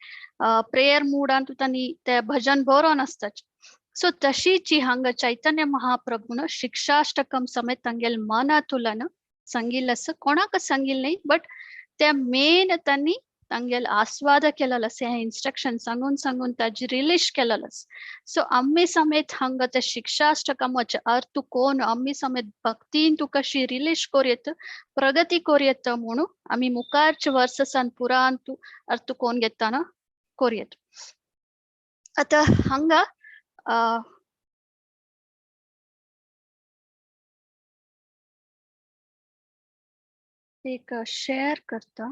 prayer mood Antu त्यांनी ते भजन बरोवन असताची. सो तशीची हांगा चैतन्य महाप्रभून शिक्षाष्टकम समेत तांगेल मना तुलन सांगिलस. कोणाक सांगिल नाही बट त्या मेन त्यांनी तांगेल आस्वाद केलेलस. ह्या इन्स्ट्रक्शन सांगून सांगून ताजी रिलीश केलेलस. सो आम्ही समेत हांगा त्या शिक्षाष्टकमाचे अर्थ कोण आम्ही समेत भक्तीन तू कशी रिलीश करूयेत प्रगती करूयेत म्हणून आम्ही मुखारचे वर्सांत पुराण तू अर्थ कोण घेताना करूयेत. आता हांगा एक शेअर करता.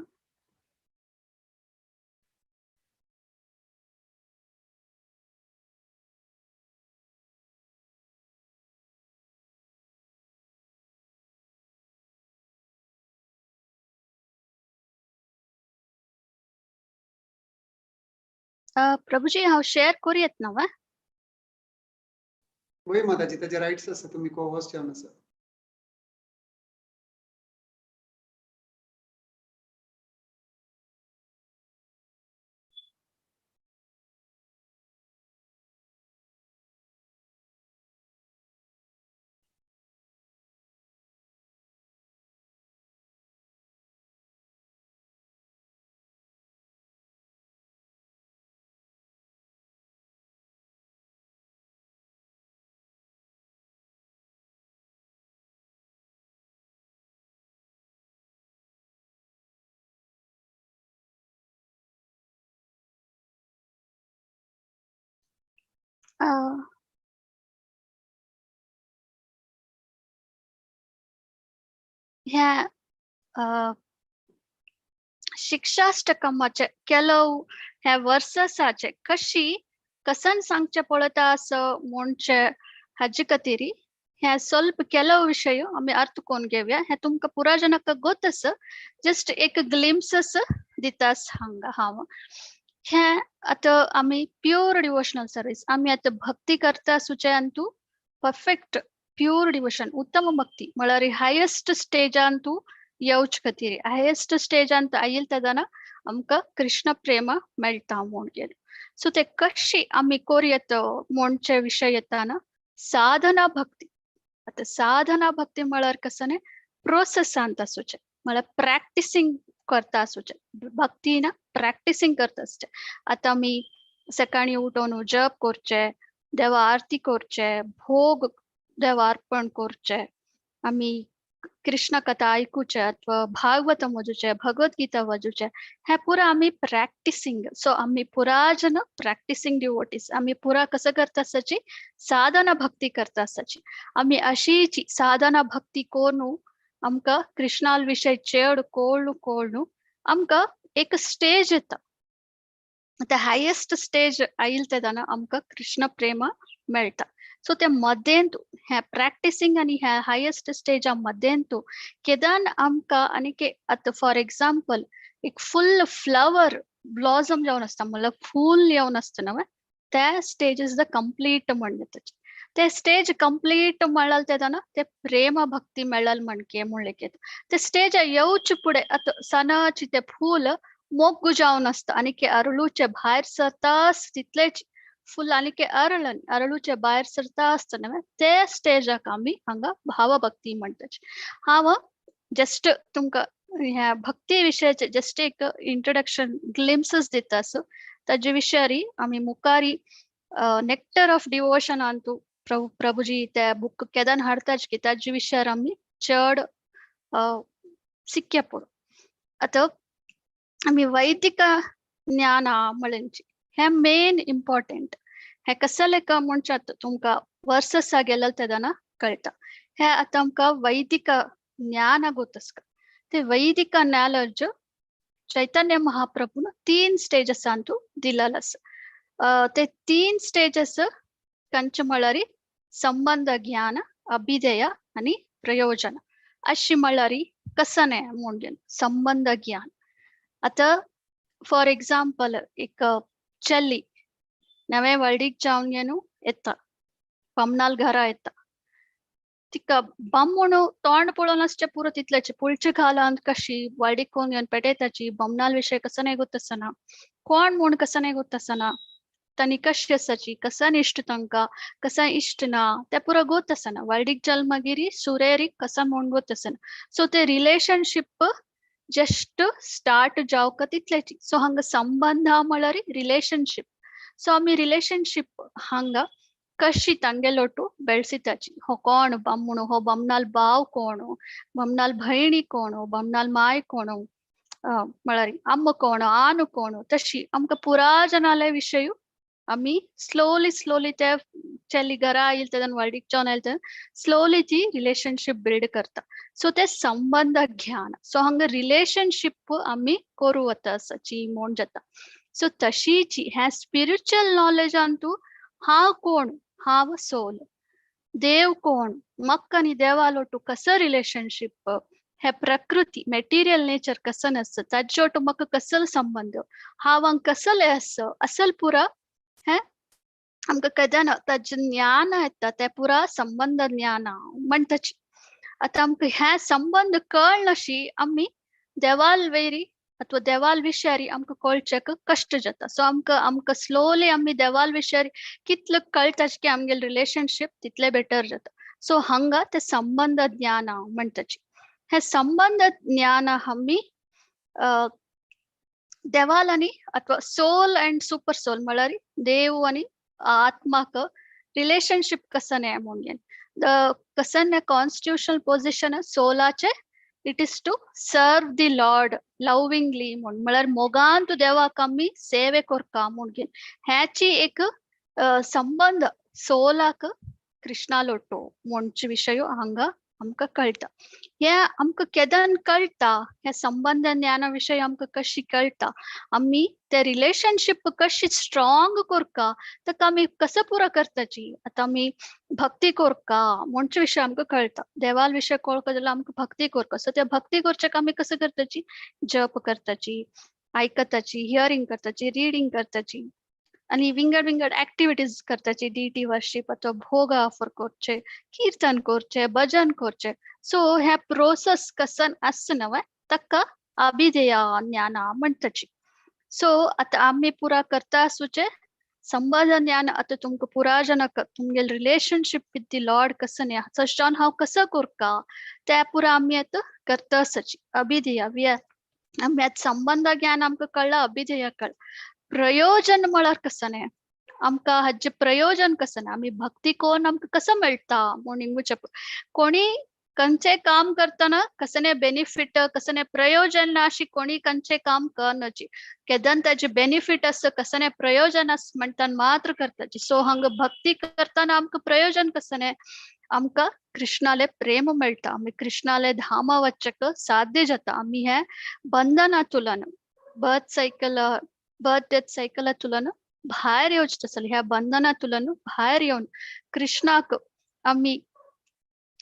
प्रभुजी हांव शेअर करूयेत नव.
वय माताजी त्याचे राईट्स असं तुम्ही को होस्ट जेवण असं
ह्या शिक्षाष्टकमाचे ಕೆಲವು ह्या वर्साचे कसन सांगचे पडता असं म्हणचे हजिकतीरी ह्या ಸ್ವಲ್ಪ ಕೆಲವು विषय आम्ही अर्थ कोण घेऊया ह्या तुमका पुरा जनक गोतस जस्ट एक ग्लिम्सस दितास हांगा हाव ह्या आता आम्ही प्युअर डिवोशनल सर्विस आम्ही आता भक्ती करता सुचे अंतू परफेक्ट प्युअर डिवोशन उत्तम भक्ती म्हळ्यार हायेस्ट स्टेज अंतू येऊच कतीरी हायेस्ट स्टेज अंत आईल तदना आमका कृष्ण प्रेम मेळटा म्हूण गेले सो ते कशी आम्ही कोरयत म्हणचे विषय येताना साधना भक्ती आता साधना भक्ती म्हळ्यार कसं प्रोसेस ಅಂತ आसूचे म्हळ्यार प्रॅक्टिसिंग करता आसूचे भक्तीना प्रॅक्टिसिंग करता आसचे आता आमी सकाळी उठून जप करचे देवा आरती करचे भोग देवा अर्पण करचे आमी कृष्ण कथा ऐकूचे अथवा भागवत वाजूचे भगवद्गीता वाजूचे हे पुरा आम्ही प्रॅक्टिसिंग सो आम्ही पुरा जन प्रॅक्टिसिंग डिवोटीज आम्ही पुरा कसं करता आसाची साधना भक्ती करता आसाची आम्ही अशीची साधना भक्ती कोरनू आमका कृष्णाल विषय चेड कोळनू आमका एक स्टेज येता ते हायेस्ट स्टेज आईल तेदाना आमका कृष्ण प्रेम मेळटा सो ते मध्येंतू ह्या प्रॅक्टिसिंग आणि ह्या हायेस्ट स्टेजा मध्येंतू केदान आमका आणि के आता फॉर एक्झाम्पल एक फुल फ्लावर ब्लॉसम जावन असता मतलब फूल येवन असता नव त्या स्टेज इज द कंप्लीट म्हणले ते स्टेज कंप्लीट म्हळाल तेदाना ते प्रेम भक्ती मेळल म्हणके म्हणले के ते स्टेज येऊच पुढे आता सनाची ते फूल मोग्गु जावन असता आणि के अरळूचे भायर सरतास तितलेच फुल आणि के अरळूचे भायर सरता असताना ते स्टेजाक आम्ही हांगा भावभक्ती म्हणतात हांव जस्ट तुमका ह्या भक्ती विशयाचे जस्ट एक इंट्रोडक्शन ग्लिम्सस दिता असो ताजे विशयारी आम्ही मुखारी नेक्टर ऑफ डिवोशन अंतू प्रभुजी त्या बुक केदान हाडताच की ताजे विशयार आम्ही चड सिक्के पडू आता आम्ही वैदिक ज्ञान म्हणची हे मेन इम्पॉर्टंट हे कसं लेका म्हणच्यात तुमका वर्सस गेलं तेदाना कळता हे आता आमका वैदिक ज्ञान गोतस का ते वैदिक नॉलेज चैतन्य महाप्रभून 3 स्टेजेस अंतू दिलेलं ते 3 स्टेजेस कंच म्हळ्यारी संबंध ज्ञान अभिधेय आणि प्रयोजन अशी म्हळ्यारी कसं म्हणजे संबंध ज्ञान आता फॉर एक्झाम्पल एक चल्ली नवे वर्डीक जावन गेनु येता पमनाल घरा येता तिका बम्मुनु तोंड पळोवन असचे पुरो तितलेचे पुळचे घालांत कशी वर्डीक कोण घेवन पेटयताची बमनाल विषय कसं नाही गोतसना कोण म्हूण कसं नाही गोतसना तनी कशी असाची कसा इष्ट तंका कसा इष्ट ना ते पुरो गोतसना वर्डीक जल्मगिरी सुरेरी कसा म्हूण गोतसना सो ते रिलेशनशिप जस्ट स्टार्ट जावक तितलेची सो हांगा संबंध म्हळ्यार रिलेशनशिप सो आम्ही रिलेशनशिप हांगा कशी तांगेलोटू बेळसिताची हो कोण बम्मुणू हो बमनाल बाव कोणू बमनाल भयणी कोणू बमनाल माय कोणू म्हळ्यार अम्म कोण आनु कोण तशी आमका पुरा जनाले विषय आम्ही स्लोली ते चली घरा येईल तेदन वर्डीक जावन येईल तेदन स्लोली ती रिलेशनशिप बिल्ड करता सो ते संबंध ज्ञान सो हांगा रिलेशनशिप आम्ही करू वता असाची म्हण जाता सो तशीची ह्या स्पिरिच्युअल नॉलेज अंतू हांव कोण हांव सोल देव कोण मक्क आणि देवालोटू कसं रिलेशनशिप हे प्रकृती मेटीरियल नेचर कसं नसतं ताजोटू मक्क कसल संबंध हांवांक कसले असं असल पुरा हे आमकां केदान ताजें ज्ञान येता तें पुरा संबंध ज्ञान म्हणटाची. आता आमकां हे संबंध कळनाशी आमी देवाल वयरी अथवा देवाल विशयारी आमकां कळचें कश्ट जाता. सो आमकां स्लोली आमी देवाल विशयारी कितलें कळटा की आमगेलें रिलेशनशीप तितलें बेटर जाता. सो हांगा ते संबंध ज्ञान म्हणटाची. हे संबंध ज्ञान आमी देवाल आनी अथवा सोल अँड सुपर सोल म्हळ्यार देव आनी आत्माक रिलेशनशीप कसं म्हणून कसं कॉन्स्टिट्यूशनल पोझिशन सोलाचे it is to serve the Lord lovingly म्हळ्यार मोगान तू देवाक आमी सेवे करता म्हणून ह्याची एक संबंध सोलाक कृष्णा लोटो म्हणचे विशय हांगा आमकां कळटा. हे आमकां केदान कळटा हे संबंध ज्ञान विशय आमकां कशी कळटा आमी ते रिलेशनशीप कशी स्ट्रॉंग करता ताका आमी कसं पुरा करताची. आतां आमी भक्ती करता म्हणचे विशय आमकां कळटा. देवाल विशय कळटा जाल्यार आमकां भक्ती करता. सो त्या भक्ती करच्याक आमी कसं करताची जप करताची आयकताची हियरिंग करताची रिडींग करताची आणि विंगड ऍक्टिव्हिटीज करताची डीटी वर्शिप अथवा भोग ऑफर करचे कीर्तन करचे भजन करचे. सो हे प्रोसेस कसन आसनव ताका अभिधेय ज्ञान म्हणटाची. सो आता आम्ही पुरा करता आसूचे संबंध ज्ञान आता तुमकां पुरा जनक तुमगेल रिलेशनशीप विथ दी लॉर्ड कसं सजन हांव कसं करता ते पुरा आमी आतां करता आसाची. अभिधेय आमी आतां संबंध ज्ञान आमकां कळ्ळा अभिधेय कळ्ळा. प्रयोजन म्हळ्यार कसं आमकां हाचे प्रयोजन कसं आमी भक्ती करून आमकां कसं मेळटा म्हणून कोणी खंयचें काम करतना कसं बेनिफिट कसं प्रयोजन ना अशी कोणी खंयचें काम करनाची. केदान ताजे बेनिफिट असं कसं प्रयोजन आस म्हणटान मात्र करताची. सो हांगा भक्ती करतना आमकां प्रयोजन कसं आमकां कृष्णाले प्रेम मेळटा. आमी कृष्णाले धामा वचचेक साध्य जाता. आमी हे बंधनातुलन बर्थ डेथ सायकलातुलन भायर येवचें आसलें. ह्या बंधनातुलन भायर येवन कृष्णाक आमी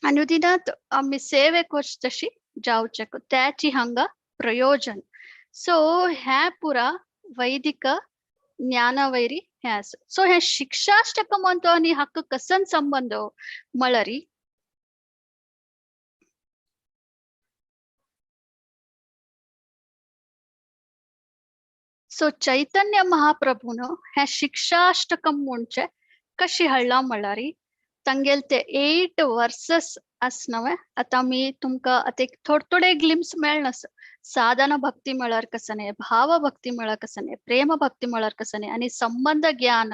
अनुदिनात आमी सेवे करचे तशी जावचेक त्याची हांगा प्रयोजन. सो हे पुरा वैदिक ज्ञान वैरी हे आसा. सो हे शिक्षाष्टक म्हणतो आनी हाका कसन संबंध म्हळ्यार सो चैतन्य महाप्रभून हे शिक्षाष्टकम म्हणचे कशी हाडला म्हळ्यार तांगेल ते 8 वर्सेस आसनवे. आता मी तुमकां आता एक थोडे ग्लिम्स मेळना. साधना भक्ती म्हळ्यार कसं भाव भक्ती म्हळ्यार कसं प्रेम भक्ती म्हळ्यार कसं आणि संबंध ज्ञान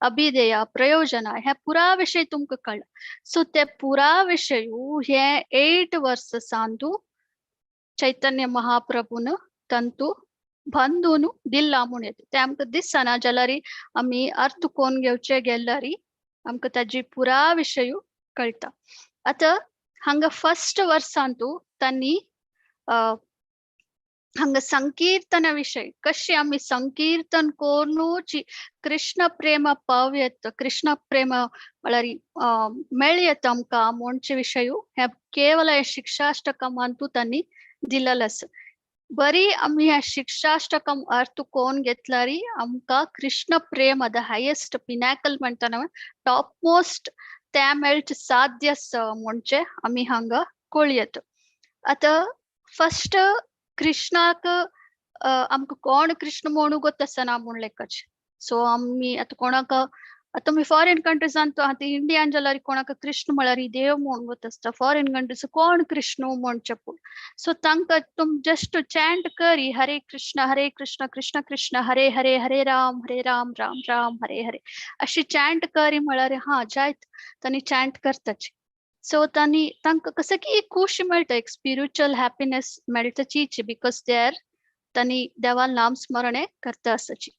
अभिधेय प्रयोजन हे पुरा विषय तुमकां कळ्ळा. सो ते पुरा विषय हे 8 वर्सांतू चैतन्य महाप्रभून तंतू बंधून दिला म्हणून येता. ते आमकां दिसना जाल्यार आमी अर्थ कोण घेवचे गेल्यार आमकां ताजी पुरा विषय कळटा. आता हांगा फर्स्ट वर्सांतू तांणी हांगा संकीर्तन विषय कशी आमी संकीर्तन करूनची कृष्ण प्रेम पावयत कृष्ण प्रेम म्हळ्यार मेळयत आमकां म्हणचे विशय हे केवल हे शिक्षाष्टकमांतू तांणी दिलेलें आसा. बरी आमी ह्या शिक्षाष्टकम अर्थ कोण घेतल्यार आमकां कृष्ण प्रेम द हायेस्ट पिनॅकल म्हणटा टॉप मोस्ट ते मेळचे साध्य म्हणचे आमी हांगा कळयत. आता फर्स्ट कृष्णाक आमकां कोण कृष्ण म्हणू गो तसं ना म्हूण लेखाचे. सो आमी आतां कोणाक आतां तुमी फॉरेन कंट्रीजान आतां इंडियान जाल्यार कोणाक कृष्ण म्हळ्यार देव म्हणून गो आसता. फॉरेन कंट्रीज कोण कृष्ण म्हणचे पूण. सो तांकां तुम जस्ट चॅन्ट करी हरे कृष्ण कृष्ण कृष्ण हरे हरे हरे राम राम राम हरे हरे अशी चॅन्ट करी म्हळ्यार हा जायत तांणी चॅन्ट करताची. सो तांकां कसं की एक खुशी मेळटा एक स्पिरिच्युअल हॅपीनेस मेळटाची बिकॉज तांणी देवाल नाम स्मरण करता आसाची.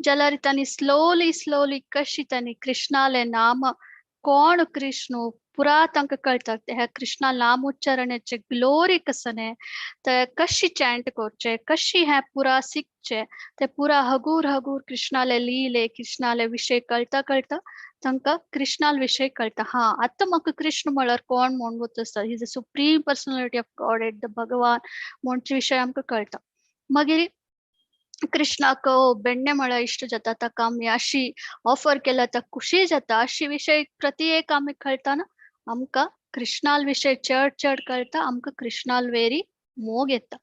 जाल्यार तांणी स्लोली कशी तांणी कृष्णाले नाम कोण कृष्ण पुरा तांकां कळटा. ह्या कृष्णा नाम उच्चारणाचे ग्लोरी कसं ते कशी चॅन्ट करचे कशी हे पुरा शिकचे ते पुरा हगूर कृष्णाले लीले कृष्णाले विषय कळटा तांकां कृष्णाल विषय कळटा. हा आतां म्हाका कृष्ण म्हळ्यार कोण म्हणून आसता. He is the supreme personality of God at the भगवान म्हणचे विशय आमकां कळटा. मागीर कृष्णाक बेण्णे मळा इष्ट जाता ताका आमी अशी ऑफर केला तर खुशी जाता अशी विषय प्रति एक आमी कळताना आमकां कृष्णाल विषय चड चड कळता आमकां कृष्णाल वेरी मोग येता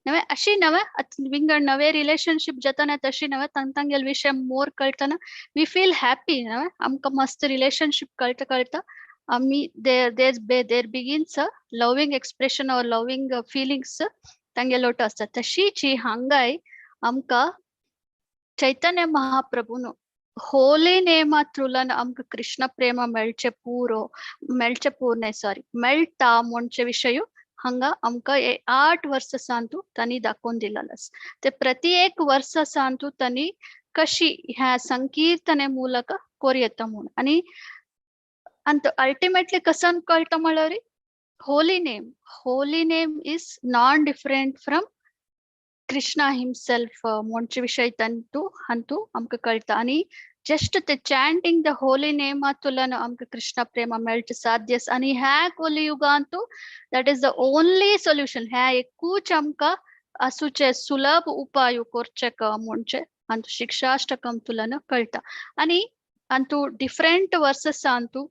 नवे अशी नवे विंगड नवे रिलेशनशिप जाताना तशी नवे तांतांगेल विषय मोर कळताना वी फील हॅपी नवे आमकां मस्त रिलेशनशिप कळता कळता आमी देर बिगिन्स लविंग एक्सप्रेशन और लविंग फिलिंग्स तांगेलोट आसता तशीच ही हांगाय आमकां चैतन्य महाप्रभून होली नेमा थ्रुलन आमकां कृष्ण प्रेम मेळचे पूर्ण सॉरी मेळटा म्हणचे विषय हांगा आमकां 8 वर्सांतू तांणी दाखोवन दिलेलो ते प्रति एक वर्सांतू तांणी कशी ह्या संकीर्तने ಮೂಲಕ कोरयेता म्हणून आणि अंत अल्टिमेटली कसं कळतं म्हळ्यार holy name is non different from Krishna himself म्हणचे विषय हंतू आमकां कळटा आणि जस्ट ते चॅन्टिंग द होली नेम तुलन आमकां कृष्ण प्रेम मेळचे साध्य आणि ह्या कलियुगांतू that is the only solution ह्या एकूच आमकां असुचे सुलभ उपाय करचे म्हणचे अंतू शिक्षाष्टकम तुलन कळटा आणि अंतू डिफरेंट वर्सेस अंतू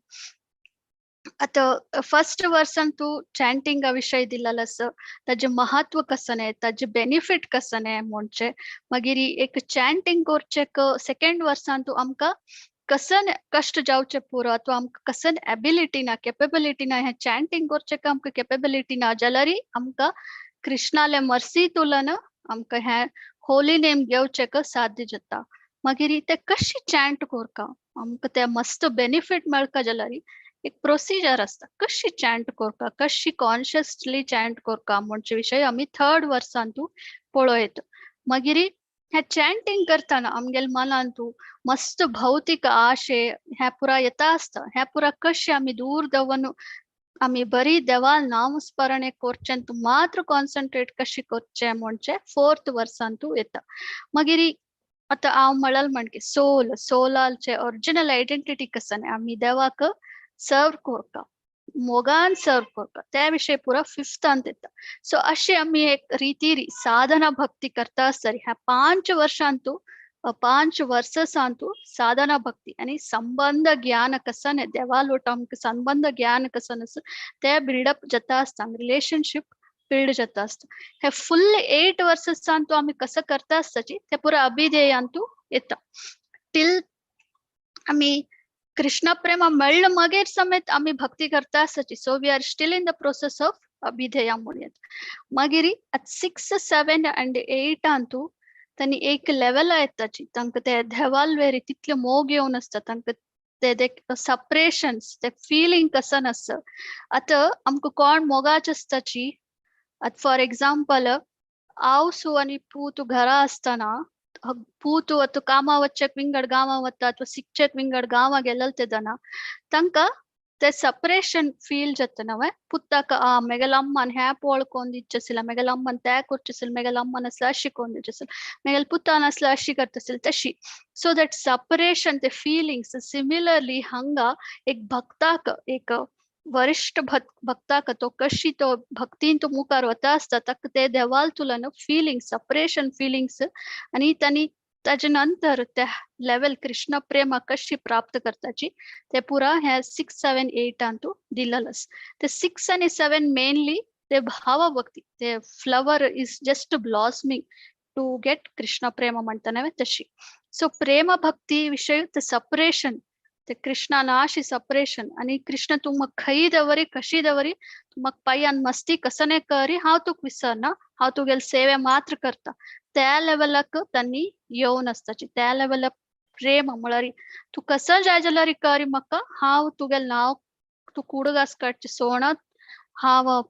आता फर्स्ट वर्सन तू चॅन्टिंग विषय दिलेलस ताजे महत्व कसं आहे ताजे बेनिफिट कसं आहे म्हणचे मागीर एक चॅन्टिंग करचे सेकंड वर्सान तू आमकां कसं कष्ट जावचे पुरो अथवा आमकां कसं एबिलिटी ना केपेबिलिटी ना हे चॅन्टिंग करचे आमकां केपेबिलिटी ना जाल्यार आमकां कृष्णाले मर्सी तुलन आमकां हे होली नेम घेवचे साध्य जाता मागीर ते कशी चॅन्ट करता आमकां ते मस्त बेनिफिट मेळका जाल्यार एक प्रोसिजर असता कशी चॅन्ट करता कशी कॉन्शियसली चॅन्ट करता म्हणचे विषय आम्ही थर्ड वर्सांतू पळयत मागीर हे चॅन्टिंग करताना आमगेल मनांतू मस्त भौतिक आशे ह्या पुरा येता आसता ह्या पुरा कशी आम्ही दूर दवन आम्ही बरी देवाल नामस्मरणे करचेंतू मात्र कॉन्सन्ट्रेट कशी करचे म्हणचे फोर्थ वर्सांतू येता मागीर आता हांव म्हळाल म्हणके सोलाचे ओरिजिनल आयडेंटिटी कसं आम्ही देवाक सर्व करता मोगान सर्व करता त्या विषय पुरा फिफ्थांत येता सो अशी आम्ही एक रीती साधना भक्ती करता आसतरी ह्या 5 वर्षांतू 5 वर्सांतू साधना भक्ती आणि संबंध ज्ञान कसं देवा लोट आमकां संबंध ज्ञान कसं ते बिल्डअप जाता आसता रिलेशनशिप बिल्ड जाता आसता हे फुल 8 वर्सांतू आम्ही कसं करता आसताची ते पुरा अभिधेयांतू येता टिल आम्ही कृष्ण प्रेम मेळ्ळ मागीर समेत आम्ही भक्ती करता आसताची so we are still in the process of अभिधेया म्हणून मागीर 6, 7 and 8 अंतू तांणी एक लेवल येताची तांकां ते देवाल वेरी तितले मोग येवन आसता तांकां ते सपरेशन्स ते फिलींग कसं आसता आतां आमकां कोण मोगाच आसताची फॉर एग्जाम्पल हांव सू आनी पू तू घरा आसतना पूतू अतो कामा वच्चेक विंगड गांवा वता अथवा शिक्षक विंगड गांवा गेलेल ते दना तांकां ते सपरेशन फील जाता नवे पुत्ताक मेगेल अम्मान हे पळकोन दिच्छसिल मेगेल अम्मान ते करचसिल मेगेल अम्मान असला अशी कोन दिच्छसिल मेगेल पुत्तान असला अशी करतसिल तशी सो दॅट सपरेशन ते फीलिंग्स सिमिलरली हांगा एक भक्ताक एक वरिष्ठ भक्ताक तो कशी तो भक्तीन तो मुखार वता आसता ताका ते देवाल तुलन फिलिंग्स सपरेशन फिलिंग्स आणि तांणी ताजे नंतर त्या लेवल कृष्ण प्रेम कशी प्राप्त करताची ते पुरा ह्या 6, 7, 8 अंतू दिलेलस ते 6 आणि 7 मेनली ते भाव भक्ती ते flower is just blossoming to get Krishna प्रेम म्हणताना तशी सो प्रेम भक्ती विषय ते सपरेशन ते कृष्णा नाशी सपरेशन आणि कृष्ण तू मग खई दवरी कशी दवरी तू मग पायन मस्ती कसने करी हांव तुक विसरना हांव तुगेल सेवे मात्र करता त्या लेवलाक तांणी येवन आसताची त्या लेवलाक प्रेम म्हळ्यार तू कसं जाय जाल्यार करी म्हाका हांव तुगेल नांव तू कुडगास काडचे सोणत हांव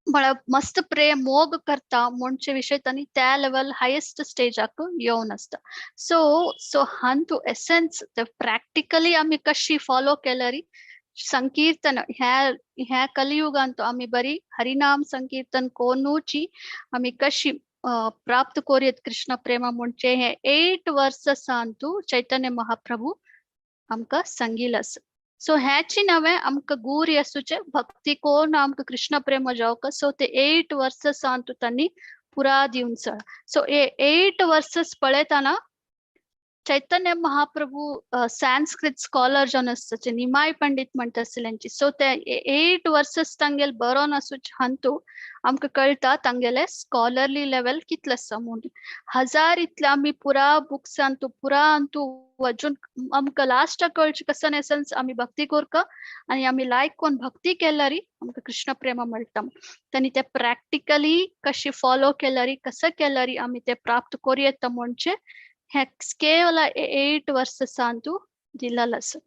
म्हळ्यार मस्त प्रेम मोग करता म्हणचे विषय तांणी त्या लेवल हायेस्ट स्टेजाक येवन आसता सो हांतू एसेन्स प्रॅक्टिकली आम्ही कशी फॉलो केल्यार संकीर्तन ह्या कलियुगांत आम्ही बरी हरिनाम संकीर्तन कोणूची आम्ही कशी प्राप्त करूयत कृष्ण प्रेम म्हणचे हे 8 वर्सांतू चैतन्य महाप्रभू आमकां सांगिलस सो ह्याची नवे आमकां गुरी असूचे भक्ती कोण आमकां कृष्ण प्रेम जावक सो ते 8 वर्सांतू तांणी पुरा दिवस so 8 versus पळयताना Chaitanya Mahaprabhu Sanskrit scholar जो आसताचे निमाय पंडित म्हणटा आसलेंची सो ते 8 वर्सेस तांगेल बरोवन आसूच हंतू आमकां कळटा तांगेले स्कॉलरली लेवल कितले आसा म्हणून 1000 इतले आमी पुरा बुक्स अंतू पुरा अंतू अजून आमकां लास्ट कळचे कसन एसन्स आमी भक्ती करका आणि आमी लायक कोण भक्ती केल्यारी आमकां कृष्ण प्रेम मेळटा त्यांनी ते प्रॅक्टिकली कशी फॉलो केल्यारी कसं केल्यारी आमी ते प्राप्त करूं येता म्हणजे हे केवल 8 वर्सांतू दिलेलं आसा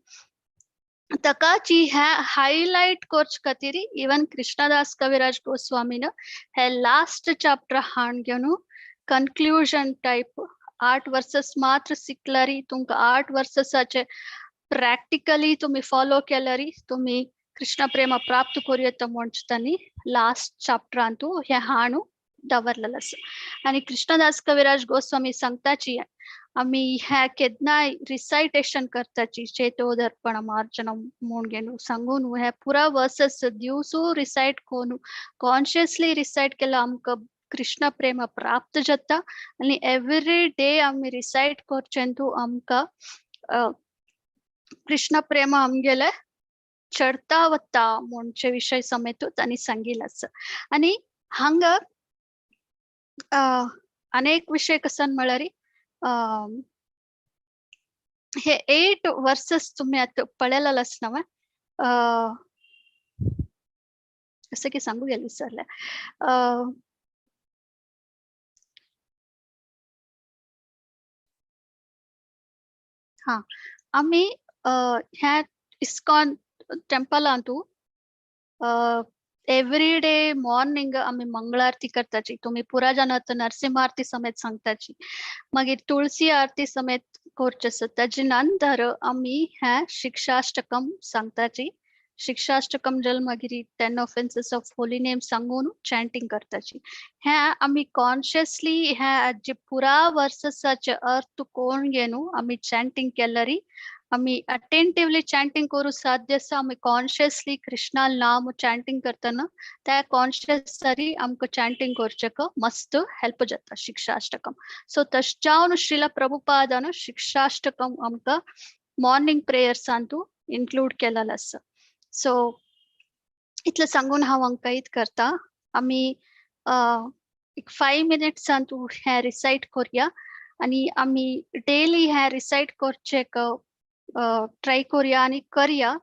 तकाची हे हायलाइट करचे खातीर इवन कृष्णदास कविराज गोस्वामीन हे लास्ट चॅप्टर हाण घेवन कन्क्लूजन टाइप 8 वर्सेस मात्र शिकल्यारी तुमकां 8 वर्साचे प्रॅक्टिकली तुम्ही फॉलो केल्यारी तुम्ही कृष्ण प्रेम प्राप्त करूं येता म्हणजे त्यांनी लास्ट चॅप्टरांतू हे हाणू दवरलेलं आसा आणि कृष्णदास कविराज गोस्वामी सांगताची आम्ही ह्या केदनाय रिसायटेशन करताची चेतोदर्पण मार्जन म्हूण घेवन सांगून हे पुरा वर्सेस दिवसू रिसायट करून कॉन्शियसली रिसायट केला आमकां कृष्ण प्रेम प्राप्त जाता आणि एवरी डे आमी रिसायट करचेंतू आमकां कृष्ण प्रेम आमगेले चढता वता म्हणजे विषय समेत त्यांनी सांगितलं आसा आणि हांगा अनेक विषय कसन म्हळ्यार हे 8 वर्सेस तुम्ही आता पळयलेलं आसना कसं की सांगू गेली विसरले हा आम्ही ह्या इस्कॉन टेम्पलांतू एवरी डे मॉर्निंग आम्ही मंगळ आरती करताची तुम्ही पुरा जाणात नरसिंह आरती समेत सांगताची मागीर तुळसी आरती समेत करचे आसा ताजे नंतर आम्ही हे शिक्षाष्टकम सांगताची शिक्षाष्टकम जल मागीर 10 ऑफेन्सेस ऑफ होली नेम सांगून चॅन्टिंग करताची हे आम्ही कॉन्शियसली हे जे पुरा वर्साचे अर्थ कोण घेनू आम्ही चॅन्टिंग केल्यारी आम्ही अटेंटिवली चॅन्टिंग करू साध्य आसा आम्ही कॉन्शियसली कृष्णा नाम चॅन्टिंग करतना त्या कॉन्शियस सारी आमकां चॅन्टिंग करचेक मस्त हेल्प जाता शिक्षाष्टकम सो तश जावन श्रीला प्रभुपादान शिक्षाष्टकम आमकां मॉर्निंग प्रेयर्सांतू इन्क्लूड केलेलो आसा सो इतलें सांगून हांव अंकयित करता आमी एक 5 मिनिट्सांतू हे रिसायट करूया आणि आमी डेली हे रिसायट करचेक ट्राय करूया आणि करया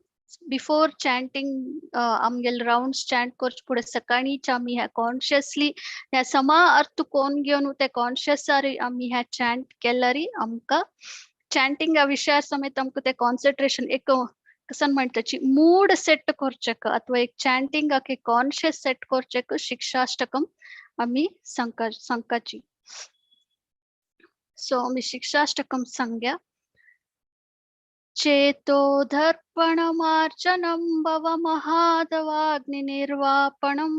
बिफोर चॅन्टिंग आमगेले राउंड्स चॅन्ट करचे फुडें सकाळींच आमी हे कॉन्शियसली हे समा अर्थ कोण घेवन ते कॉन्शियस आमी हे चॅन्ट केल्यारी आमकां चॅन्टिंगा विशया समेत आमकां ते कॉन्सन्ट्रेशन एक कसन म्हणटाची मूड सेट करचेक अथवा एक चॅन्टिंगाक एक कॉन्शियस सेट करचेक शिक्षाष्टकम आमी सांगपाची सो आमी शिक्षाष्टकम सांगया चेतोदर्पणमार्जनं भवमहादवाग्निनिर्वापणं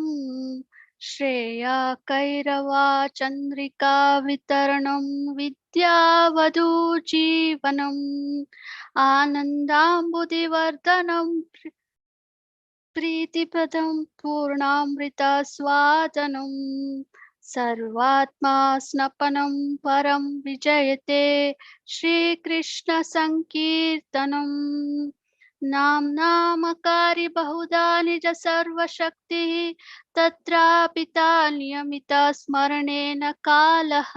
श्रेया कैरवा चन्द्रिका वितरणं विद्यावधूजीवनम् आनन्दाम्बुधिवर्धनं प्रीतिप्रदं पूर्णामृतास्वादनं सर्वात्मा स्नपनं परं विजयते श्रीकृष्ण संकीर्तनम् नामकारी बहुधा निज सर्वशक्तिः तत्रापिता नियमिता स्मरणेन कालः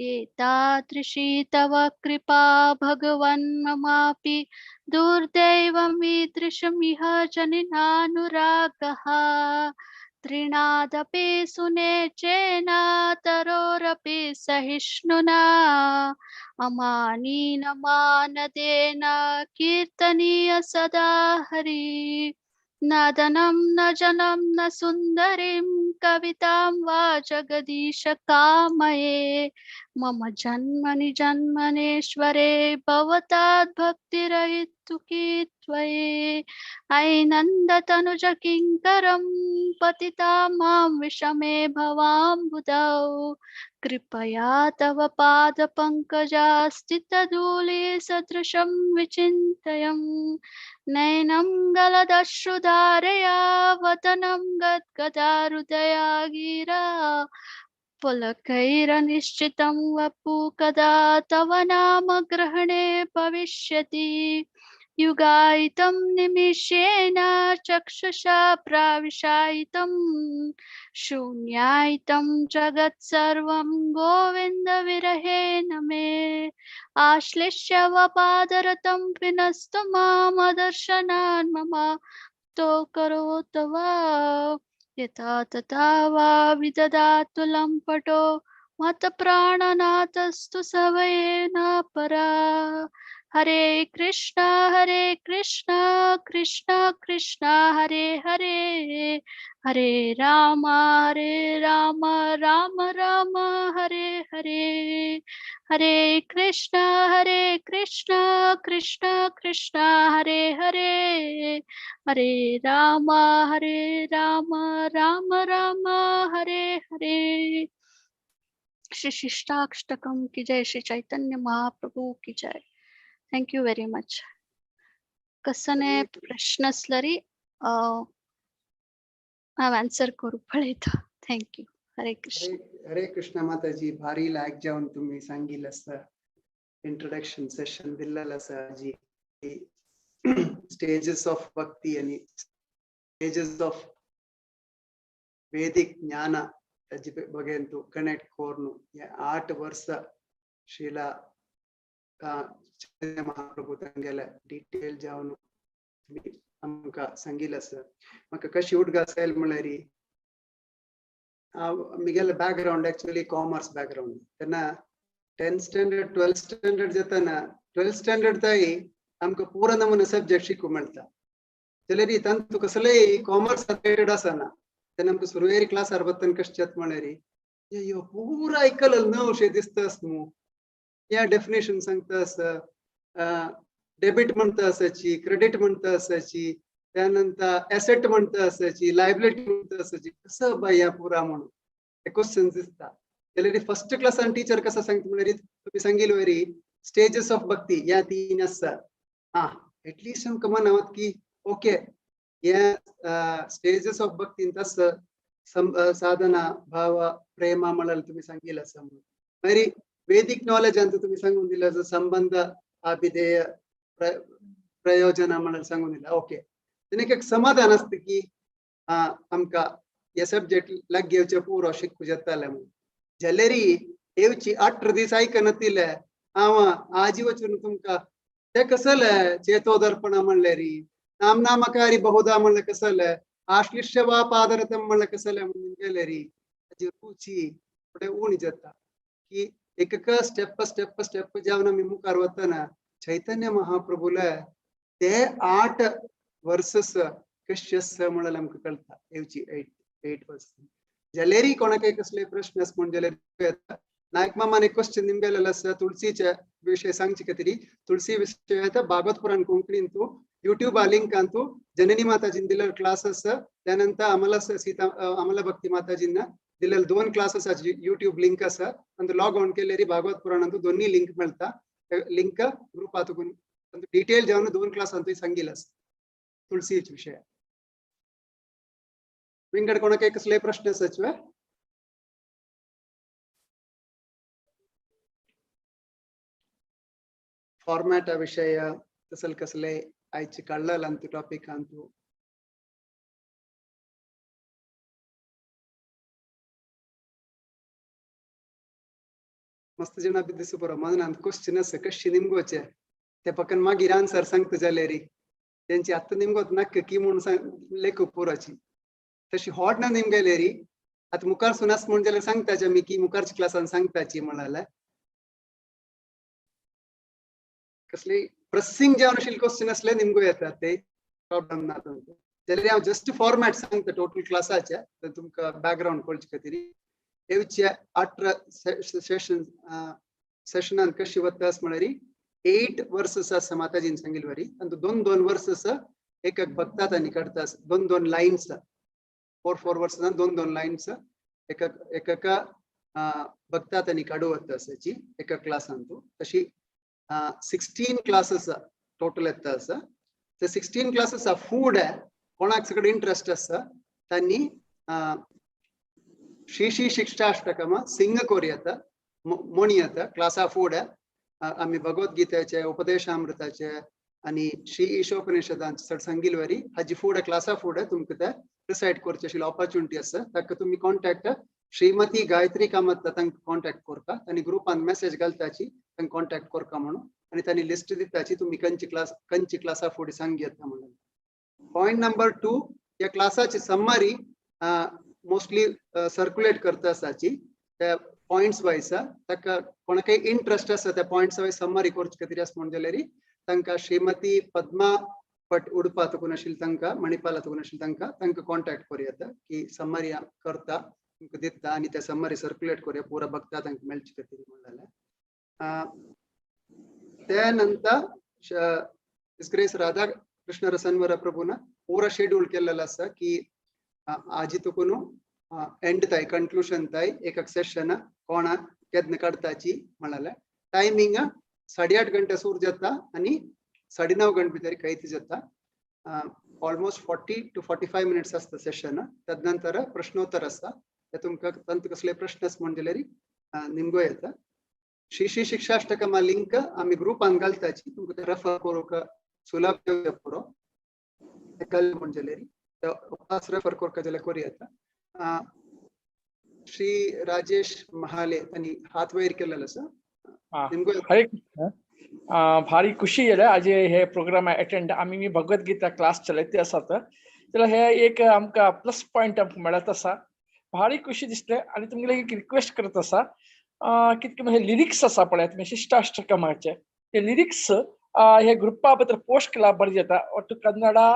एतादृशी तव कृपा भगवन् ममापि दुर्दैवमीदृशमिह जनिनानुरागः तृणादपि सुनेचेनातरोरपि सहिष्णुना अमानीन मानदेन कीर्तनीय सदा हरि न धनं न जनं न सुन्दरीं कवितां वा जगदीश कामये मम जन्मनि जन्मनेश्वरे भवतात् भक्तिरहितुकी त्वये अयि नन्दतनुज किङ्करं पतिता मां विषमे भवाम्बुधौ कृपया तव पादपङ्कजास्थितधूले सदृशं विचिन्तयम् नयनं गलदश्रुधारया वदनं गद्गदाहृदया गिरा पुलकैरनिश्चितं वपु कदा तव नाम ग्रहणे भविष्यति युगायितं निमिषेण चक्षुषा प्राविशायितं शून्यायितं जगत्सर्वं गोविन्दविरहेण मे आश्लिष्य वपादरतं विनस्तु मामदर्शनान् मम तो करोतु वा यथा तथा वा विददातु लम्पटो मतप्राणनाथस्तु सवयेन परा हरे कृष्णा कृष्णा कृष्णा हरे हरे हरे राम राम राम हरे हरे हरे कृष्णा कृष्णा कृष्णा हरे हरे हरे राम राम हरे हरे श्री शिष्टाष्टकम की जय श्री चैतन्य महाप्रभु की जय थँक यू व्हेरी मच कसने प्रश्न असलरी हांव आन्सर करू पळयता थँक यू हरे कृष्ण
हरे कृष्ण माताजी भारी लायक जावन तुम्ही सांगितलं असं इंट्रोडक्शन सेशन दिलेलं असं जी स्टेजेस ऑफ भक्ती आणि स्टेजेस ऑफ वैदिक ज्ञान त्याची बघेन तू कनेक्ट करून या 8 वर्ष शिला चैतन्य महाप्रभू तांगेला डिटेल जावन तुम्ही आमका सांगितलं असं म्हाका कशी उडगा असेल म्हळ्यारी मिगेल बॅकग्राऊंड ऍक्च्युअली कॉमर्स बॅकग्राऊंड तेन्ना 10th स्टँडर्ड 12th स्टँडर्ड जाताना 12th स्टँडर्ड ताई आमकां पूरा नमुने सब्जेक्ट शिकूं मेळटा जाल्यार तांतू कसलेय कॉमर्स रिलेटेड आसना तेन्ना आमकां सुरवेरी क्लासार बत्तन कशें जाता म्हळ्यार यो पूरा आयकलें नवशें दिसतास न्हू या डेफिनेशन सांगता आसा डेबिट म्हणता आसाची क्रेडिट म्हणता आसाची त्यानंतर एसेट म्हणता आसाची लायबिलिटी म्हणता आसाची कसं बाय या पुरा म्हणून हे क्वेश्चन दिसता जाल्यार फर्स्ट क्लासान टीचर कसं सांगता म्हळ्यार तुम्ही सांगिल्लो वरी स्टेजेस ऑफ भक्ती या 3 आसा एटलीस्ट आमकां मनावत की ओके या स्टेजेस ऑफ भक्तीन तसं साधना भाव प्रेम म्हळ्यार तुम्ही सांगिल्लो आसा मागीर वैदिक नॉलेज ಅಂತ तुम्ही सांगून दिला संबंध अभिधेय प्रयोजन म्हळ्यार सांगून दिला ओके तेनेक एक समाधान असतं की आमकां हे सब्जेक्ट लाग घेवचे पुरो शिकूं जाताले म्हणून जाल्यार येवची 18 दीस आयकनातिले हांव आजी वचून तुमकां ते कसले चेतोदर्पण म्हणल्यार नामनामकारी बहुधा म्हणल्यार कसले आश्लिष्य वा पादरथम म्हणल्यार कसले म्हणून गेल्यार ताची रुची थोडे उणी जाता की एक स्टेप जावन आमी मुखार वतना चैतन्य महाप्रभूला ते 8 वर्सेस कशे आसा म्हळ्यार आमकां कळटा येवची 8 वर्स जाल्यार कोणाक कसले प्रश्न आसा म्हण जाल्यार नायक मामान एक क्वेश्चन निमगेलेलो आसा तुळसीच्या विशय सांगचे खातीर तुळसी विशय येता भागवत पुराण कोंकणीन तू युट्यूब लिंकान तू जननी माताजीन दिलेलो क्लास आसा त्यानंतर अमला भक्ती माताजीन दिलेले 2 क्लासेस युट्यूब लिंक आसा आणि लॉग ऑन केल्यार भागवत पुराणान दोन्ही लिंक मेळटा लिंक ग्रुपात डिटेल जावन 2 क्लासान सांगिल्लो आसा तुळसी विषय विंगड कोणाक कसले प्रश्न आसाचे फॉर्मॅट विषय तसल कसले आयचे काढलेला अंतू टॉपिक अंतू मस्त जन बिद्दिस बरो मन अंत क्वेश्चन आसा कशी निमगोचे ते पక్కन मागीर आन्सर सांगता जाल्यार त्यांची आत्ता निमगोत नक्क की म्हणून लेखू पुराची तशी हॉट ना निमगेल्यार आता मुखार सुनास म्हण जाल्यार सांगताचे मी की मुखारच्या क्लासान सांगताची म्हणाला कसले प्रेसिंग जावन आशिल्ले क्वेश्चन असले निमगो येतात ते प्रॉब्लेम ना जाल्यार हांव जस्ट फॉर्मॅट सांगता टोटल क्लासाचे तुमकां बॅकग्राऊंड कळचे खातीर येवचे 18 सेशन कशी वतास म्हळ्यार 8 वर्सेस आसा माताजीन सांगिल वरी आणि 2 वर्सेस एक भक्तात आणि करतास 2 लाईन्स 4 वर्सेस 2 लाईन्स एक भक्तात आणि काडू वतासाची एक क्लासान तशी 16 क्लासेस टोटल येता आसा ते 16 क्लासेस फूड कोणाक सगळे इंटरेस्ट आसा त्यांनी श्री शिक्षाष्टकम सिंग कोरी येता मोणी येता क्लासा फूड आम्ही भगवद्गीतेचे उपदेशामृताचे आणि श्री ईशोपनिषदांचे चड सांगिल वरी हाजी फूड क्लासा फूड तुमकां ते रिसाइड करचे आशिल्ली ऑपॉर्च्युनिटी आसा ताका तुम्ही कॉन्टॅक्ट श्रीमती गायत्री कामत तांकां कॉन्टॅक्ट करता आनी ग्रुपान मेसेज घालताची तांकां कॉन्टॅक्ट करता म्हणून आणि त्यांनी लिस्ट दिताची तुम्ही खंयची क्लासा फूड सांगी येता म्हणून. पॉइंट नंबर 2 या क्लासाची समरी मोस्टली सर्क्युलेट करता आसाची त्या पॉइंट्स वायज ताका कोणाकय इंटरेस्ट आसा त्या पॉइंट्स वायज समरी करची कितें आसा म्हणून जाल्यार तांकां श्रीमती पद्मा पट उडपा तकून आशिल्ली तांकां मणिपाला तकून आशिल्ली तांकां कॉन्टॅक्ट करूं येता की समरी करता तुमकां दिता आनी त्या समरी सर्क्युलेट करूया पुरा भक्ता तांकां मेळची खातीर म्हणून जाल्यार. त्या नंतर ग्रेस राधा कृष्ण रसनवर प्रभून पूरा शेड्यूल केलेलो आसा की आजी तकून एंड ताय कन्क्लूशन ताय एक सेशन कोणा केदन काडताची म्हणाल्या टायमिंग 8:30 घंटे सुरू जाता आणि 9:30 घंटे भितर कैती जाता. ऑलमोस्ट 40 to 45 मिनिट्स असतं सेशन. तदनंतर प्रश्नोत्तर असता ते तुमकां तंत कसले प्रश्न म्हणून जाल्यार निमगो येता. श्री शिक्षाष्टकमा लिंक आम्ही ग्रुपान घालताची तुमकां रेफर करूंक सुलभ पुरो कल म्हणून जाल्यार रेफर करता जाल्यार करूं येता. श्री राजेश महाले त्यांनी हात वयर केलेलो आसा.
हरे भारी खुशी आहे आज हे प्रोग्राम अटेंड आम्ही मी भगवद्गीता क्लास चलयते आसात जाल्यार हे एक आमकां प्लस पॉइंट आमकां मेळत आसा. भारी खुशी दिसले आणि तुमगेले एक रिक्वेस्ट करत आसा कितके म्हणजे लिरिक्स आसा पळय शिष्टाष्टकमाचे ते लिरिक्स हे ग्रुपा भितर पोस्ट केला बरें जाता. ಒಟ್ಟು कन्नडा